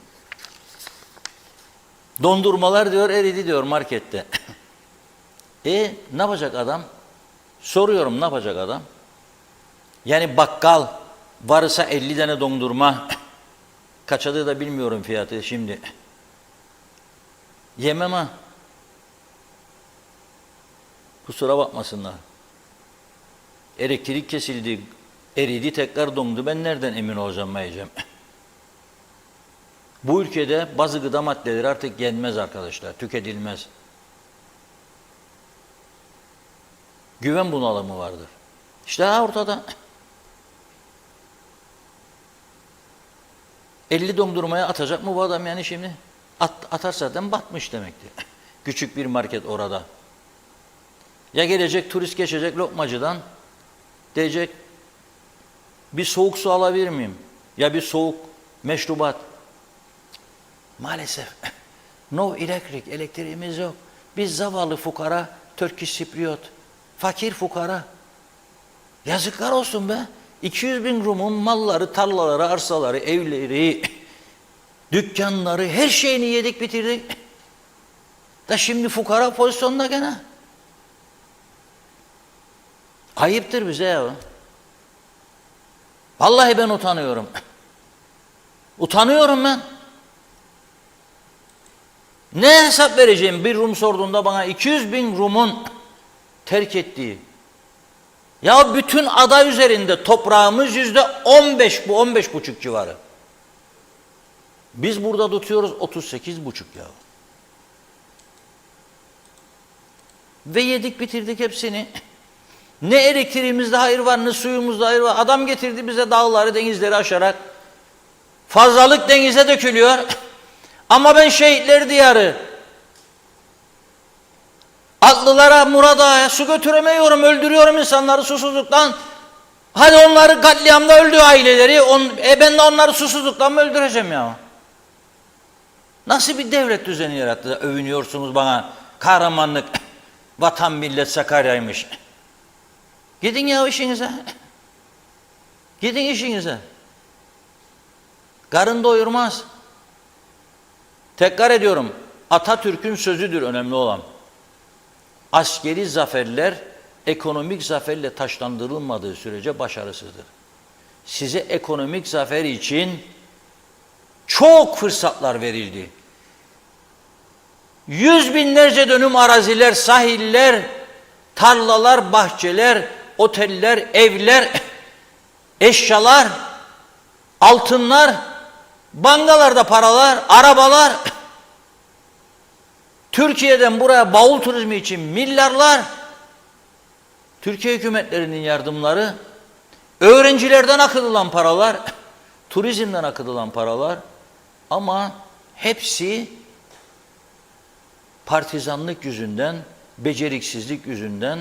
Speaker 2: Dondurmalar diyor eridi diyor markette. Ne yapacak adam? Soruyorum ne yapacak adam? Yani bakkal varsa 50 tane dondurma kaçadığı da bilmiyorum fiyatı şimdi. Yemem ha. Kusura bakmasınlar. Elektrik kesildi, eridi tekrar dondu. Ben nereden emin olacağım yiyeceğim? Bu ülkede bazı gıda maddeleri artık yenmez arkadaşlar, tüketilmez. Güven bunalımı vardır. İşte ortada. 50 dondurmaya atacak mı bu adam yani şimdi? Atarsa zaten batmış demektir. Küçük bir market orada. Ya gelecek turist geçecek lokmacıdan diyecek bir soğuk su alabilir miyim? Ya bir soğuk meşrubat. Maalesef no elektrik, elektriğimiz yok. Biz zavallı fukara, Turkish Sipriot, fakir fukara. Yazıklar olsun be. 200 bin Rum'un malları, tarlaları, arsaları, evleri, dükkanları, her şeyini yedik bitirdik. Da şimdi fukara pozisyonda gene. Ayıptır bize ya. Vallahi ben utanıyorum. Utanıyorum ben. Ne hesap vereceğim? Bir Rum sorduğunda bana 200 bin Rum'un terk ettiği. Ya bütün ada üzerinde toprağımız %15, bu 15,5 civarı. Biz burada tutuyoruz 38,5 ya. Ve yedik bitirdik hepsini. Ne elektriğimizde hayır var, ne suyumuzda hayır var. Adam getirdi bize dağları, denizleri aşarak. Fazlalık denize dökülüyor. Ama ben şehitler diyarı, atlılara, Murad'a su götüremiyorum, öldürüyorum insanları susuzluktan. Hadi onları katliamda öldü aileleri, ben de onları susuzluktan mı öldüreceğim ya? Nasıl bir devlet düzeni yarattı da övünüyorsunuz bana, kahramanlık, vatan millet Sakarya'ymış. Gidin ya işinize. Gidin işinize. Karın doyurmaz. Tekrar ediyorum, Atatürk'ün sözüdür önemli olan. Askeri zaferler ekonomik zaferle taşlandırılmadığı sürece başarısızdır. Size ekonomik zafer için çok fırsatlar verildi. 100 binlerce dönüm araziler, sahiller, tarlalar, bahçeler, oteller, evler, eşyalar, altınlar, bankalarda paralar, arabalar, Türkiye'den buraya bavul turizmi için milyarlar, Türkiye hükümetlerinin yardımları, öğrencilerden akıtılan paralar, turizmden akıtılan paralar, ama hepsi partizanlık yüzünden, beceriksizlik yüzünden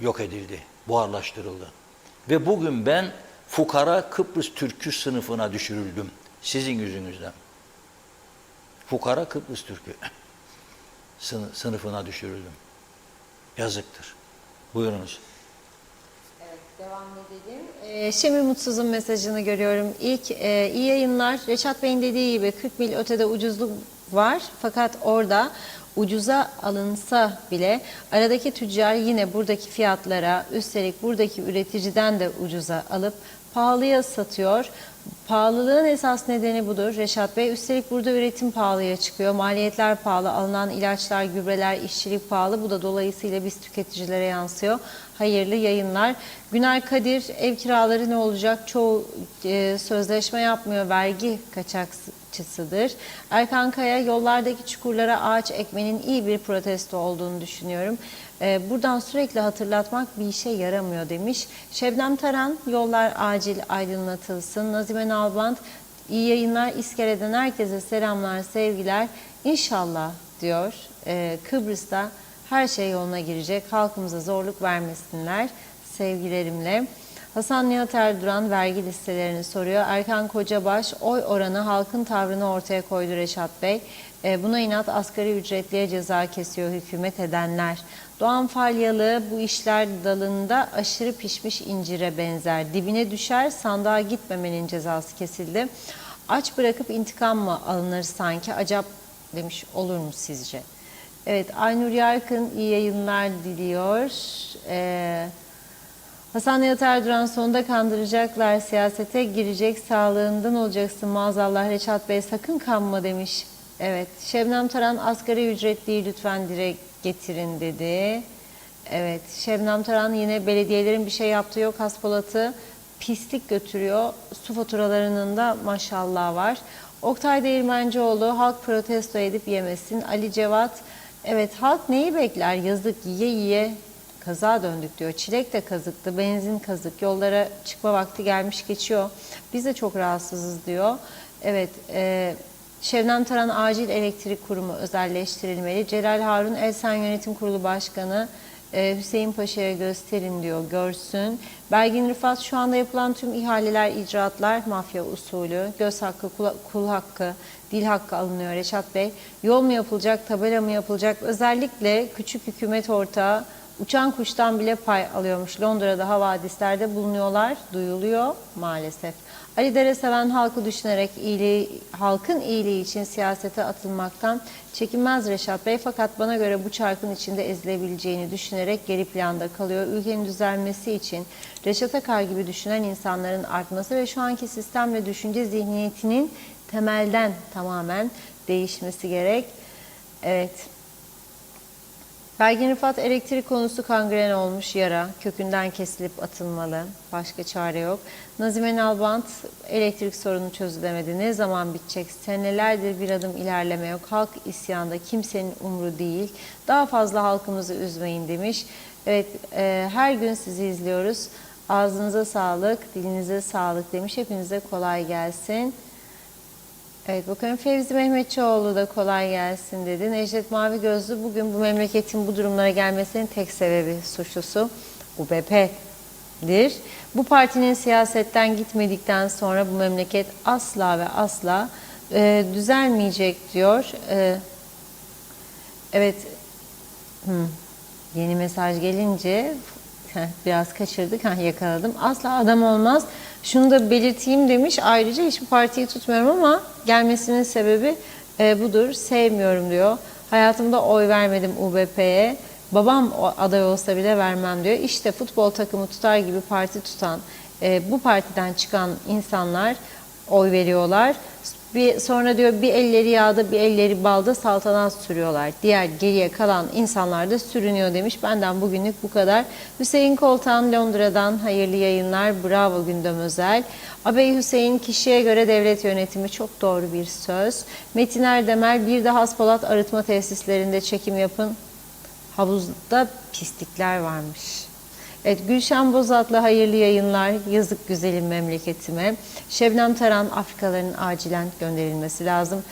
Speaker 2: yok edildi, buharlaştırıldı. Ve bugün ben fukara Kıbrıs Türk'ü sınıfına düşürüldüm sizin yüzünüzden. Fukara Kıbrıs Türk'ü sınıfına düşürüldüm. Yazıktır. Buyurunuz.
Speaker 1: Evet, devam edelim. Şemi Mutsuz'un mesajını görüyorum. İlk iyi yayınlar. Reşat Bey'in dediği gibi 40 mil ötede ucuzluk var. Fakat orada ucuza alınsa bile aradaki tüccar yine buradaki fiyatlara, üstelik buradaki üreticiden de ucuza alıp pahalıya satıyor. Pahalılığın esas nedeni budur Reşat Bey. Üstelik burada üretim pahalıya çıkıyor. Maliyetler pahalı, alınan ilaçlar, gübreler, işçilik pahalı. Bu da dolayısıyla biz tüketicilere yansıyor. Hayırlı yayınlar. Güner Kadir, ev kiraları ne olacak? Çoğu sözleşme yapmıyor, vergi kaçakçısıdır. Erkan Kaya, yollardaki çukurlara ağaç ekmenin iyi bir protesto olduğunu düşünüyorum. Buradan sürekli hatırlatmak bir işe yaramıyor demiş. Şebnem Taran, yollar acil aydınlatılsın. Nazime Nalbant, iyi yayınlar. İskele'den herkese selamlar, sevgiler. İnşallah diyor. Kıbrıs'ta her şey yoluna girecek. Halkımıza zorluk vermesinler. Sevgilerimle. Hasan Nihat Erduran vergi listelerini soruyor. Erkan Kocabaş, oy oranı halkın tavrını ortaya koydu Reşat Bey. Buna inat asgari ücretliye ceza kesiyor hükümet edenler. Doğan Falyalı, bu işler dalında aşırı pişmiş incire benzer. Dibine düşer, sandığa gitmemenin cezası kesildi. Aç bırakıp intikam mı alınır sanki? Acaba demiş, olur mu sizce? Evet, Aynur Yarkın iyi yayınlar diliyor. Hasan Nihat Erduran, sonunda kandıracaklar, siyasete girecek, sağlığından olacaksın maazallah Reşat Bey, sakın kanma demiş. Evet, Şebnem Taran, asgari ücretliyi lütfen dile getirin dedi. Evet, Şebnem Taran yine belediyelerin bir şey yaptığı yok, Haspolat'ı pislik götürüyor. Su faturalarının da maşallah var. Oktay Değirmencioğlu, halk protesto edip yemesin. Ali Cevat, evet halk neyi bekler? Yazık, yiye yiye kaza döndük diyor. Çilek de kazıktı, benzin kazık. Yollara çıkma vakti gelmiş geçiyor. Biz de çok rahatsızız diyor. Evet, Şebnem Taran acil elektrik kurumu özelleştirilmeli. Celal Harun Elsen Yönetim Kurulu Başkanı Hüseyin Paşa'ya gösterin diyor, görsün. Belgin Rıfat, şu anda yapılan tüm ihaleler, icraatlar mafya usulü. Göz hakkı, kul hakkı, dil hakkı alınıyor Reşat Bey. Yol mu yapılacak, tabela mı yapılacak? Özellikle küçük hükümet ortağı uçan kuştan bile pay alıyormuş. Londra'da havadislerde bulunuyorlar, duyuluyor maalesef. Ali Dereseven halkı düşünerek halkın iyiliği için siyasete atılmaktan çekinmez Reşat Bey. Fakat bana göre bu çarkın içinde ezilebileceğini düşünerek geri planda kalıyor. Ülkenin düzelmesi için Reşat Akar gibi düşünen insanların artması ve şu anki sistem ve düşünce zihniyetinin temelden tamamen değişmesi gerek. Evet. Belgin Rıfat, elektrik konusu kangren olmuş yara, kökünden kesilip atılmalı, başka çare yok. Nazime Nalbant, elektrik sorunu çözülemedi, ne zaman bitecek, senelerdir bir adım ilerleme yok, halk isyanda, kimsenin umru değil, daha fazla halkımızı üzmeyin demiş. Evet, her gün sizi izliyoruz, ağzınıza sağlık, dilinize sağlık demiş, hepinize kolay gelsin. Evet, bakın Fevzi Mehmetçioğlu da kolay gelsin dedi. Necdet Mavi Gözlü, bugün bu memleketin bu durumlara gelmesinin tek sebebi, suçlusu UBP'dir. Bu partinin siyasetten gitmedikten sonra bu memleket asla ve asla düzelmeyecek diyor. Evet, yeni mesaj gelince biraz kaçırdık, yakaladım. Asla adam olmaz. Şunu da belirteyim demiş. Ayrıca hiçbir partiyi tutmuyorum ama gelmesinin sebebi budur. Sevmiyorum diyor. Hayatımda oy vermedim UBP'ye. Babam aday olsa bile vermem diyor. İşte futbol takımı tutar gibi parti tutan, bu partiden çıkan insanlar oy veriyorlar. Sonra diyor bir elleri yağda bir elleri balda saltanat sürüyorlar. Diğer geriye kalan insanlar da sürünüyor demiş. Benden bugünlük bu kadar. Hüseyin Koltan Londra'dan hayırlı yayınlar. Bravo Gündem Özel. Abey Hüseyin, kişiye göre devlet yönetimi, çok doğru bir söz. Metin Erdemel, bir de Haspolat arıtma tesislerinde çekim yapın. Havuzda pislikler varmış. Evet, Gülşen Bozatlı hayırlı yayınlar. Yazık güzelim memleketime. Şebnem Taran, Afrikalıların acilen gönderilmesi lazım.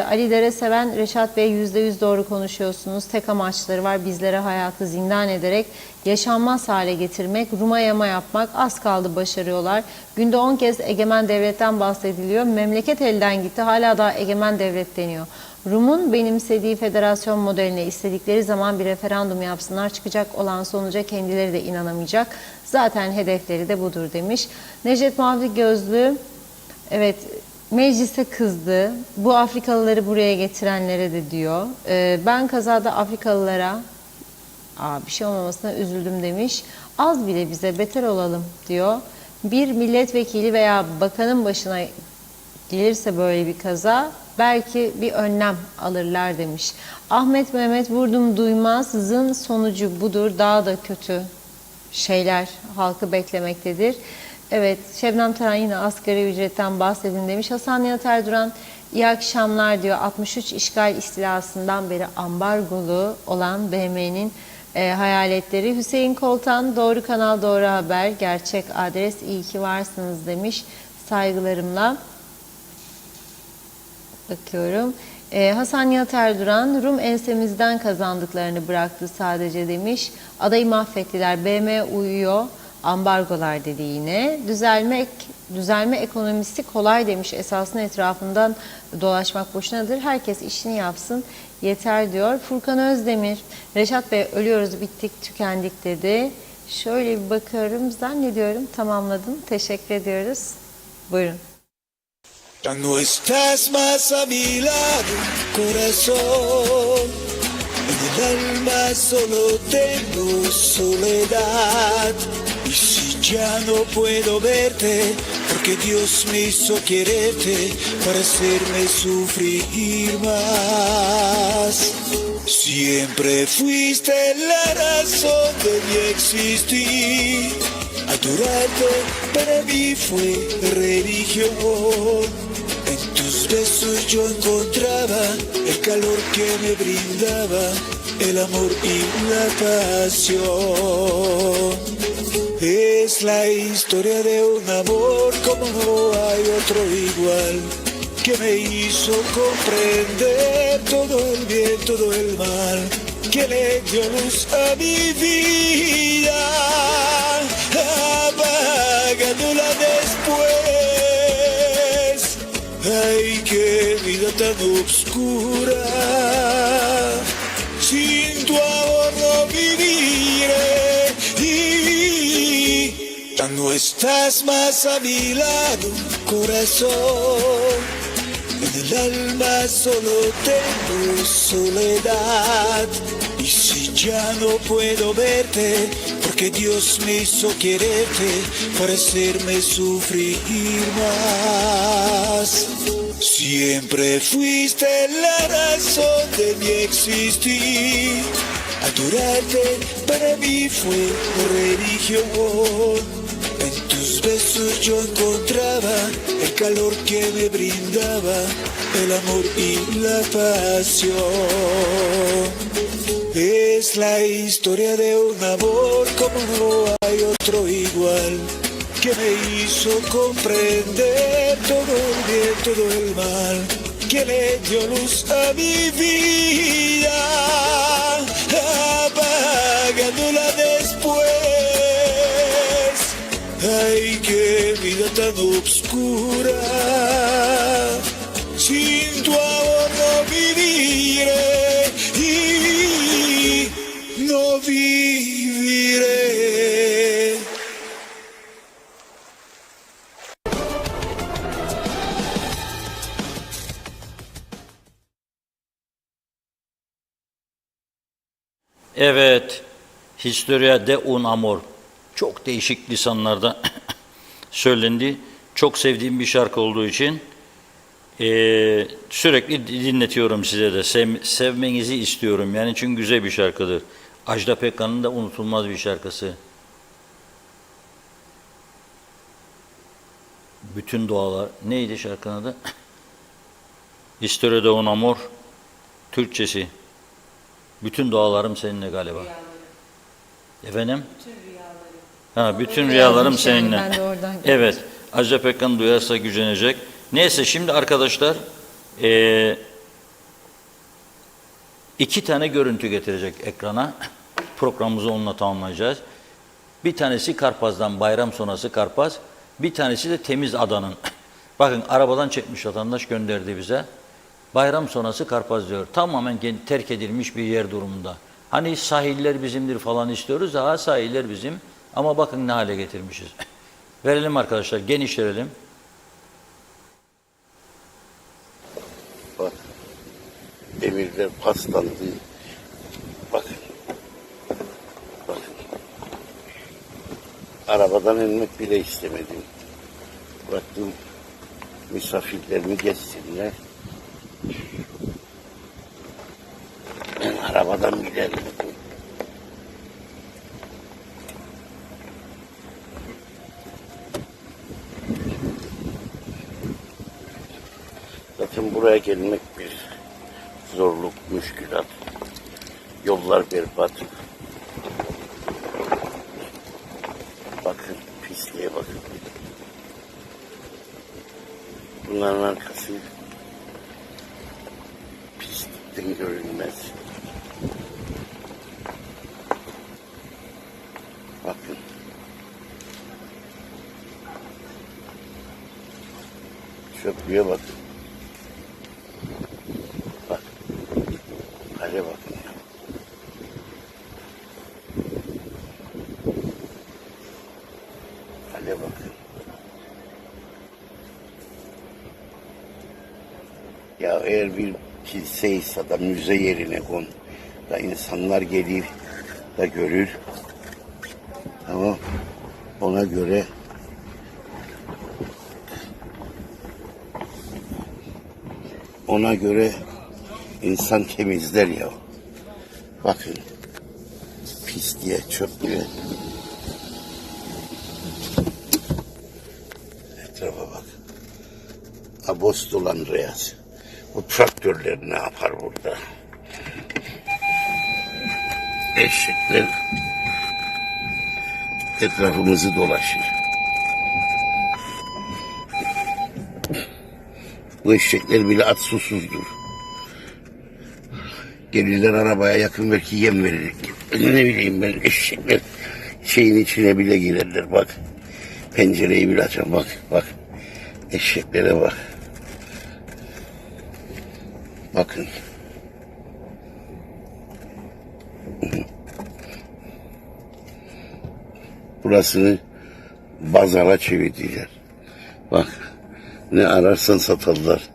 Speaker 1: Ali Dereseven, Reşat Bey %100 doğru konuşuyorsunuz. Tek amaçları var, bizlere hayatı zindan ederek yaşanmaz hale getirmek, Rum'a yama yapmak. Az kaldı, başarıyorlar. Günde 10 kez egemen devletten bahsediliyor. Memleket elden gitti, hala daha egemen devlet deniyor. Rum'un benimsediği federasyon modeline istedikleri zaman bir referandum yapsınlar, çıkacak olan sonuca kendileri de inanamayacak. Zaten hedefleri de budur demiş. Necdet Mavi Gözlü, evet, meclise kızdı. Bu Afrikalıları buraya getirenlere de diyor. Ben kazada Afrikalılara bir şey olmamasına üzüldüm demiş. Az bile bize beter olalım diyor. Bir milletvekili veya bakanın başına gelirse böyle bir kaza, belki bir önlem alırlar demiş. Ahmet Mehmet, vurdum duymazın sonucu budur. Daha da kötü şeyler halkı beklemektedir. Evet, Şebnem Taran yine asgari ücretten bahsedin demiş. Hasan Nihat Erduran, iyi akşamlar diyor. 63 işgal istilasından beri ambargolu olan BM'nin hayaletleri. Hüseyin Koltan, doğru kanal doğru haber, gerçek adres, iyi ki varsınız demiş. Saygılarımla. Bakıyorum. Hasan Nihat Erduran, Rum ensemizden kazandıklarını bıraktı sadece demiş. Adayı mahvettiler, BM uyuyor, ambargolar dedi yine. Düzelme ekonomisi kolay demiş. Esasının etrafından dolaşmak boşunadır. Herkes işini yapsın, yeter diyor. Furkan Özdemir, Reşat Bey ölüyoruz, bittik, tükendik dedi. Şöyle bir bakıyorum, zannediyorum tamamladım. Teşekkür ediyoruz. Buyurun.
Speaker 4: Ya no estás más a mi lado, corazón. En el alma solo tengo soledad. Y si ya no puedo verte, porque Dios me hizo quererte para hacerme sufrir más. Siempre fuiste la razón de mi existir. Adorarte para mí fue religión. En tus tus besos yo encontraba el calor que me brindaba, el amor y la pasión. Es la historia de un amor como no hay otro igual, que me hizo comprender todo el bien, todo el mal, que le dio luz a mi vida, apagándola después. Ay, qué vida tan oscura, sin tu amor no viviré. Y ya no estás más a mi lado, corazón. En el alma solo tengo soledad. Y si ya no puedo verte, porque Dios me hizo quererte para hacerme sufrir más. Siempre fuiste la razón de mi existir. Adorarte para mí fue religión. En tus besos yo encontraba el calor que me brindaba, el amor y la pasión. Es la historia de un amor como no hay otro igual, que me hizo comprender todo el bien, todo el mal, que le dio luz a mi vida, apagándola después. Ay, qué vida tan oscura, sin tu amor no viviré y no viviré.
Speaker 2: Evet, Historia de un amor. Çok değişik lisanlarda söylendi. Çok sevdiğim bir şarkı olduğu için sürekli dinletiyorum size de. Sevmenizi istiyorum yani, çünkü güzel bir şarkıdır. Ajda Pekkan'ın da unutulmaz bir şarkısı. Bütün dualar. Neydi şarkının adı? Historia de un amor. Türkçesi. Bütün dualarım seninle galiba. Efendim? Bütün rüyalarım seninle.
Speaker 1: Ben de oradan
Speaker 2: Evet. Ajda Pekkan duyarsa gücenecek. Neyse, şimdi arkadaşlar 2 tane görüntü getirecek ekrana. Programımızı onunla tamamlayacağız. Bir tanesi Karpaz'dan, bayram sonrası Karpaz. Bir tanesi de Temiz Adanın. Bakın, arabadan çekmiş vatandaş, gönderdi bize. Bayram sonrası Karpaz diyor. Tamamen terk edilmiş bir yer durumunda. Hani sahiller bizimdir falan istiyoruz. Sahiller bizim. Ama bakın ne hale getirmişiz. Verelim arkadaşlar, genişlerelim.
Speaker 14: Bak, demirler paslandı. Bakın. Bakın. Arabadan inmek bile istemedim. Baktım, misafirlerimi geçsinler. Ben arabadan bile inmedim. Zaten buraya gelmek bir zorluk, müşkülat. Yollar berbat. Bakın, pisliğe bakın. Bunların arkası pislikten görünmez. Bakın. Çöplüğe bakın. Bak. Hale bakın ya. Hale bakın. Ya eğer bir kiliseyse da müze yerine kon da insanlar gelir da görür. Tamam. Ona göre insan temizler ya. Bakın. Pisliğe, çöplüğe. Etrafa bak. Ha, da boş dolandıracağız. Bu traktörler ne yapar burada? Eşekler etrafımızı dolaşır. Bu eşekler bile at susuzdur. Gelirler arabaya yakın belki yem verecek. Ne bileyim ben, eşekler şeyin içine bile girerler bak. Pencereyi bile açar bak bak. Eşeklere bak. Bakın. Burasını pazara çevirdiler. Bak. Ne ararsan satarlar.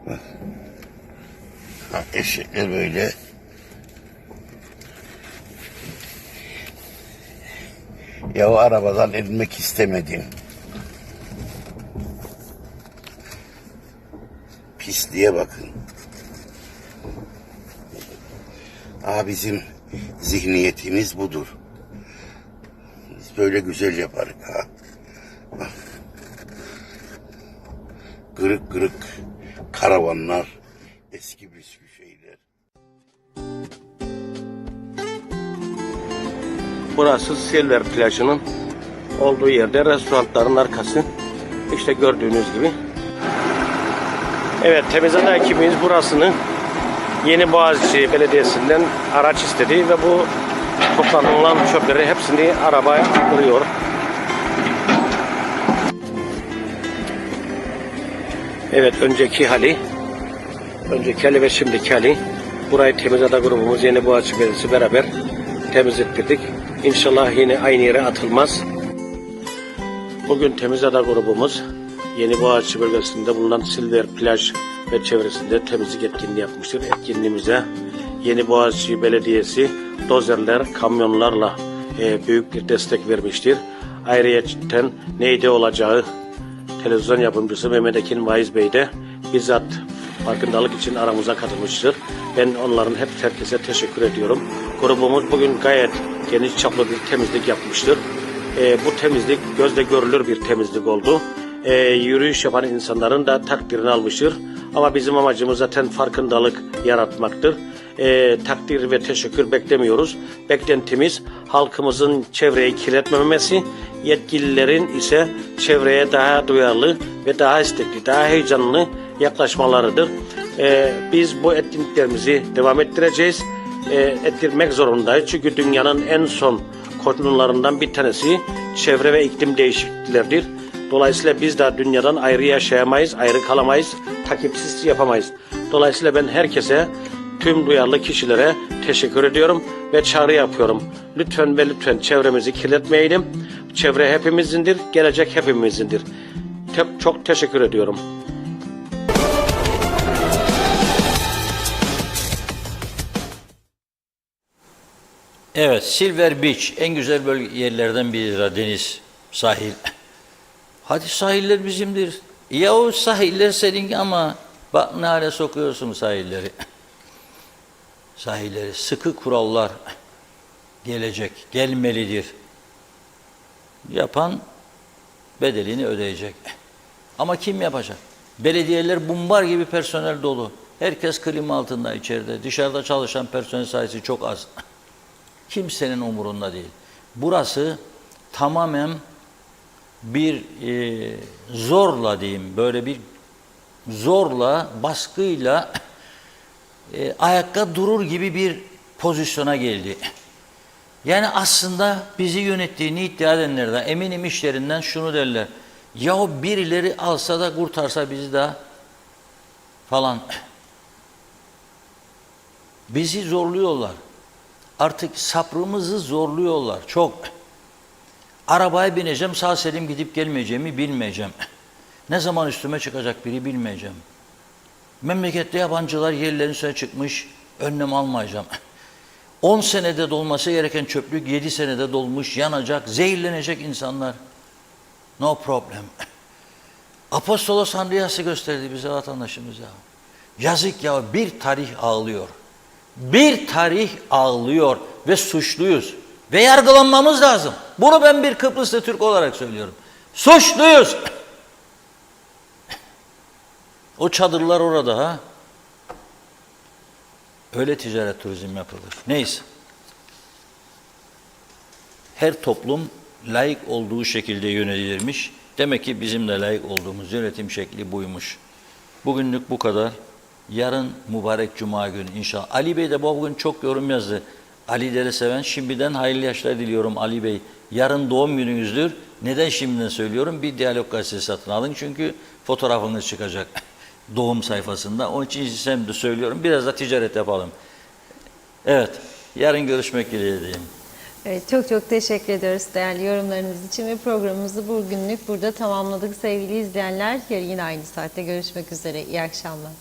Speaker 14: Bak. Ha, eşekler böyle. Ya o arabadan inmek istemedim. Pisliğe bakın. Bizim zihniyetimiz budur. Biz böyle güzel yaparız ha. Bak. Kırık kırık karavanlar, eski püskü şeyler.
Speaker 17: Burası Silver plajının olduğu yerde, restoranların arkası. İşte gördüğünüz gibi. Evet, temizleme ekibimiz burasını Yeni Boğaziçi Belediyesi'nden araç istedi ve bu toplanılan çöpleri hepsini arabaya aktarıyor. Evet, önceki hali ve şimdiki hali. Burayı temizleme grubumuz Yeni Boğaziçi Belediyesi beraber temizlettirdik. İnşallah yine aynı yere atılmaz. Bugün temizleme grubumuz Yeni Boğaziçi bölgesinde bulunan Silver plaj ve çevresinde temizlik etkinliği yapmıştır. Etkinliğimize Yeni Boğaziçi Belediyesi dozerler, kamyonlarla büyük bir destek vermiştir. Ayrıca neyde olacağı televizyon yapımcısı Mehmet Ekin Vaiz Bey de bizzat farkındalık için aramıza katılmıştır. Ben onların herkese teşekkür ediyorum. Grubumuz bugün gayet geniş çaplı bir temizlik yapmıştır. Bu temizlik gözle görülür bir temizlik oldu. Yürüyüş yapan insanların da takdirini almıştır. Ama bizim amacımız zaten farkındalık yaratmaktır. Takdir ve teşekkür beklemiyoruz. Beklentimiz halkımızın çevreyi kirletmemesi, yetkililerin ise çevreye daha duyarlı ve daha istekli, daha heyecanlı yaklaşmalarıdır. Biz bu etkinliklerimizi devam ettireceğiz. Ettirmek zorundayız. Çünkü dünyanın en son konularından bir tanesi çevre ve iklim değişiklikleridir. Dolayısıyla biz de dünyadan ayrı yaşayamayız, ayrı kalamayız, takipsiz yapamayız. Dolayısıyla ben herkese, tüm duyarlı kişilere teşekkür ediyorum ve çağrı yapıyorum. Lütfen ve lütfen çevremizi kirletmeyelim. Çevre hepimizindir, gelecek hepimizindir. Çok teşekkür ediyorum.
Speaker 2: Evet, Silver Beach en güzel yerlerden biridir, deniz, sahil. Hadi sahiller bizimdir. Yahu sahiller senin ama bak ne hale sokuyorsun sahilleri. Sahilleri sıkı kurallar gelecek, gelmelidir. Yapan bedelini ödeyecek. Ama kim yapacak? Belediyeler bumbar gibi personel dolu. Herkes klima altında içeride. Dışarıda çalışan personel sayısı çok az. Kimsenin umurunda değil. Burası tamamen bir zorla diyeyim, böyle bir zorla, baskıyla ayakta durur gibi bir pozisyona geldi. Yani aslında bizi yönettiğini iddia edenlerden, eminim işlerinden şunu derler. Yahu birileri alsa da kurtarsa bizi de falan. Bizi zorluyorlar. Artık sabrımızı zorluyorlar çok. Arabaya bineceğim, sağ selim gidip gelmeyeceğimi bilmeyeceğim. Ne zaman üstüme çıkacak biri bilmeyeceğim. Memlekette yabancılar yerlerin üstüne çıkmış, önlem almayacağım. 10 senede dolması gereken çöplük 7 senede dolmuş, yanacak, zehirlenecek insanlar. No problem. Apostolos Andreas'ı gösterdi bize vatandaşımız ya. Yazık ya, bir tarih ağlıyor. Bir tarih ağlıyor ve suçluyuz. Ve yargılanmamız lazım. Bunu ben bir Kıbrıslı Türk olarak söylüyorum. Suçluyuz. O çadırlar orada ha. Öyle ticaret turizm yapılır. Neyse. Her toplum layık olduğu şekilde yönetilirmiş. Demek ki bizim de layık olduğumuz yönetim şekli buymuş. Bugünlük bu kadar. Yarın mübarek cuma günü inşallah. Ali Bey de bugün çok yorum yazdı. Ali'leri seven şimdiden hayırlı yaşlar diliyorum Ali Bey. Yarın doğum gününüzdür. Neden şimdiden söylüyorum? Bir Diyalog gazetesi satın alın çünkü fotoğrafınız çıkacak doğum sayfasında. Onun için size de söylüyorum. Biraz da ticaret yapalım. Evet. Yarın görüşmek dileğiyle.
Speaker 1: Evet, çok çok teşekkür ediyoruz değerli yorumlarınız için ve programımızı bugünlük burada tamamladık sevgili izleyenler. Yarın yine aynı saatte görüşmek üzere. İyi akşamlar.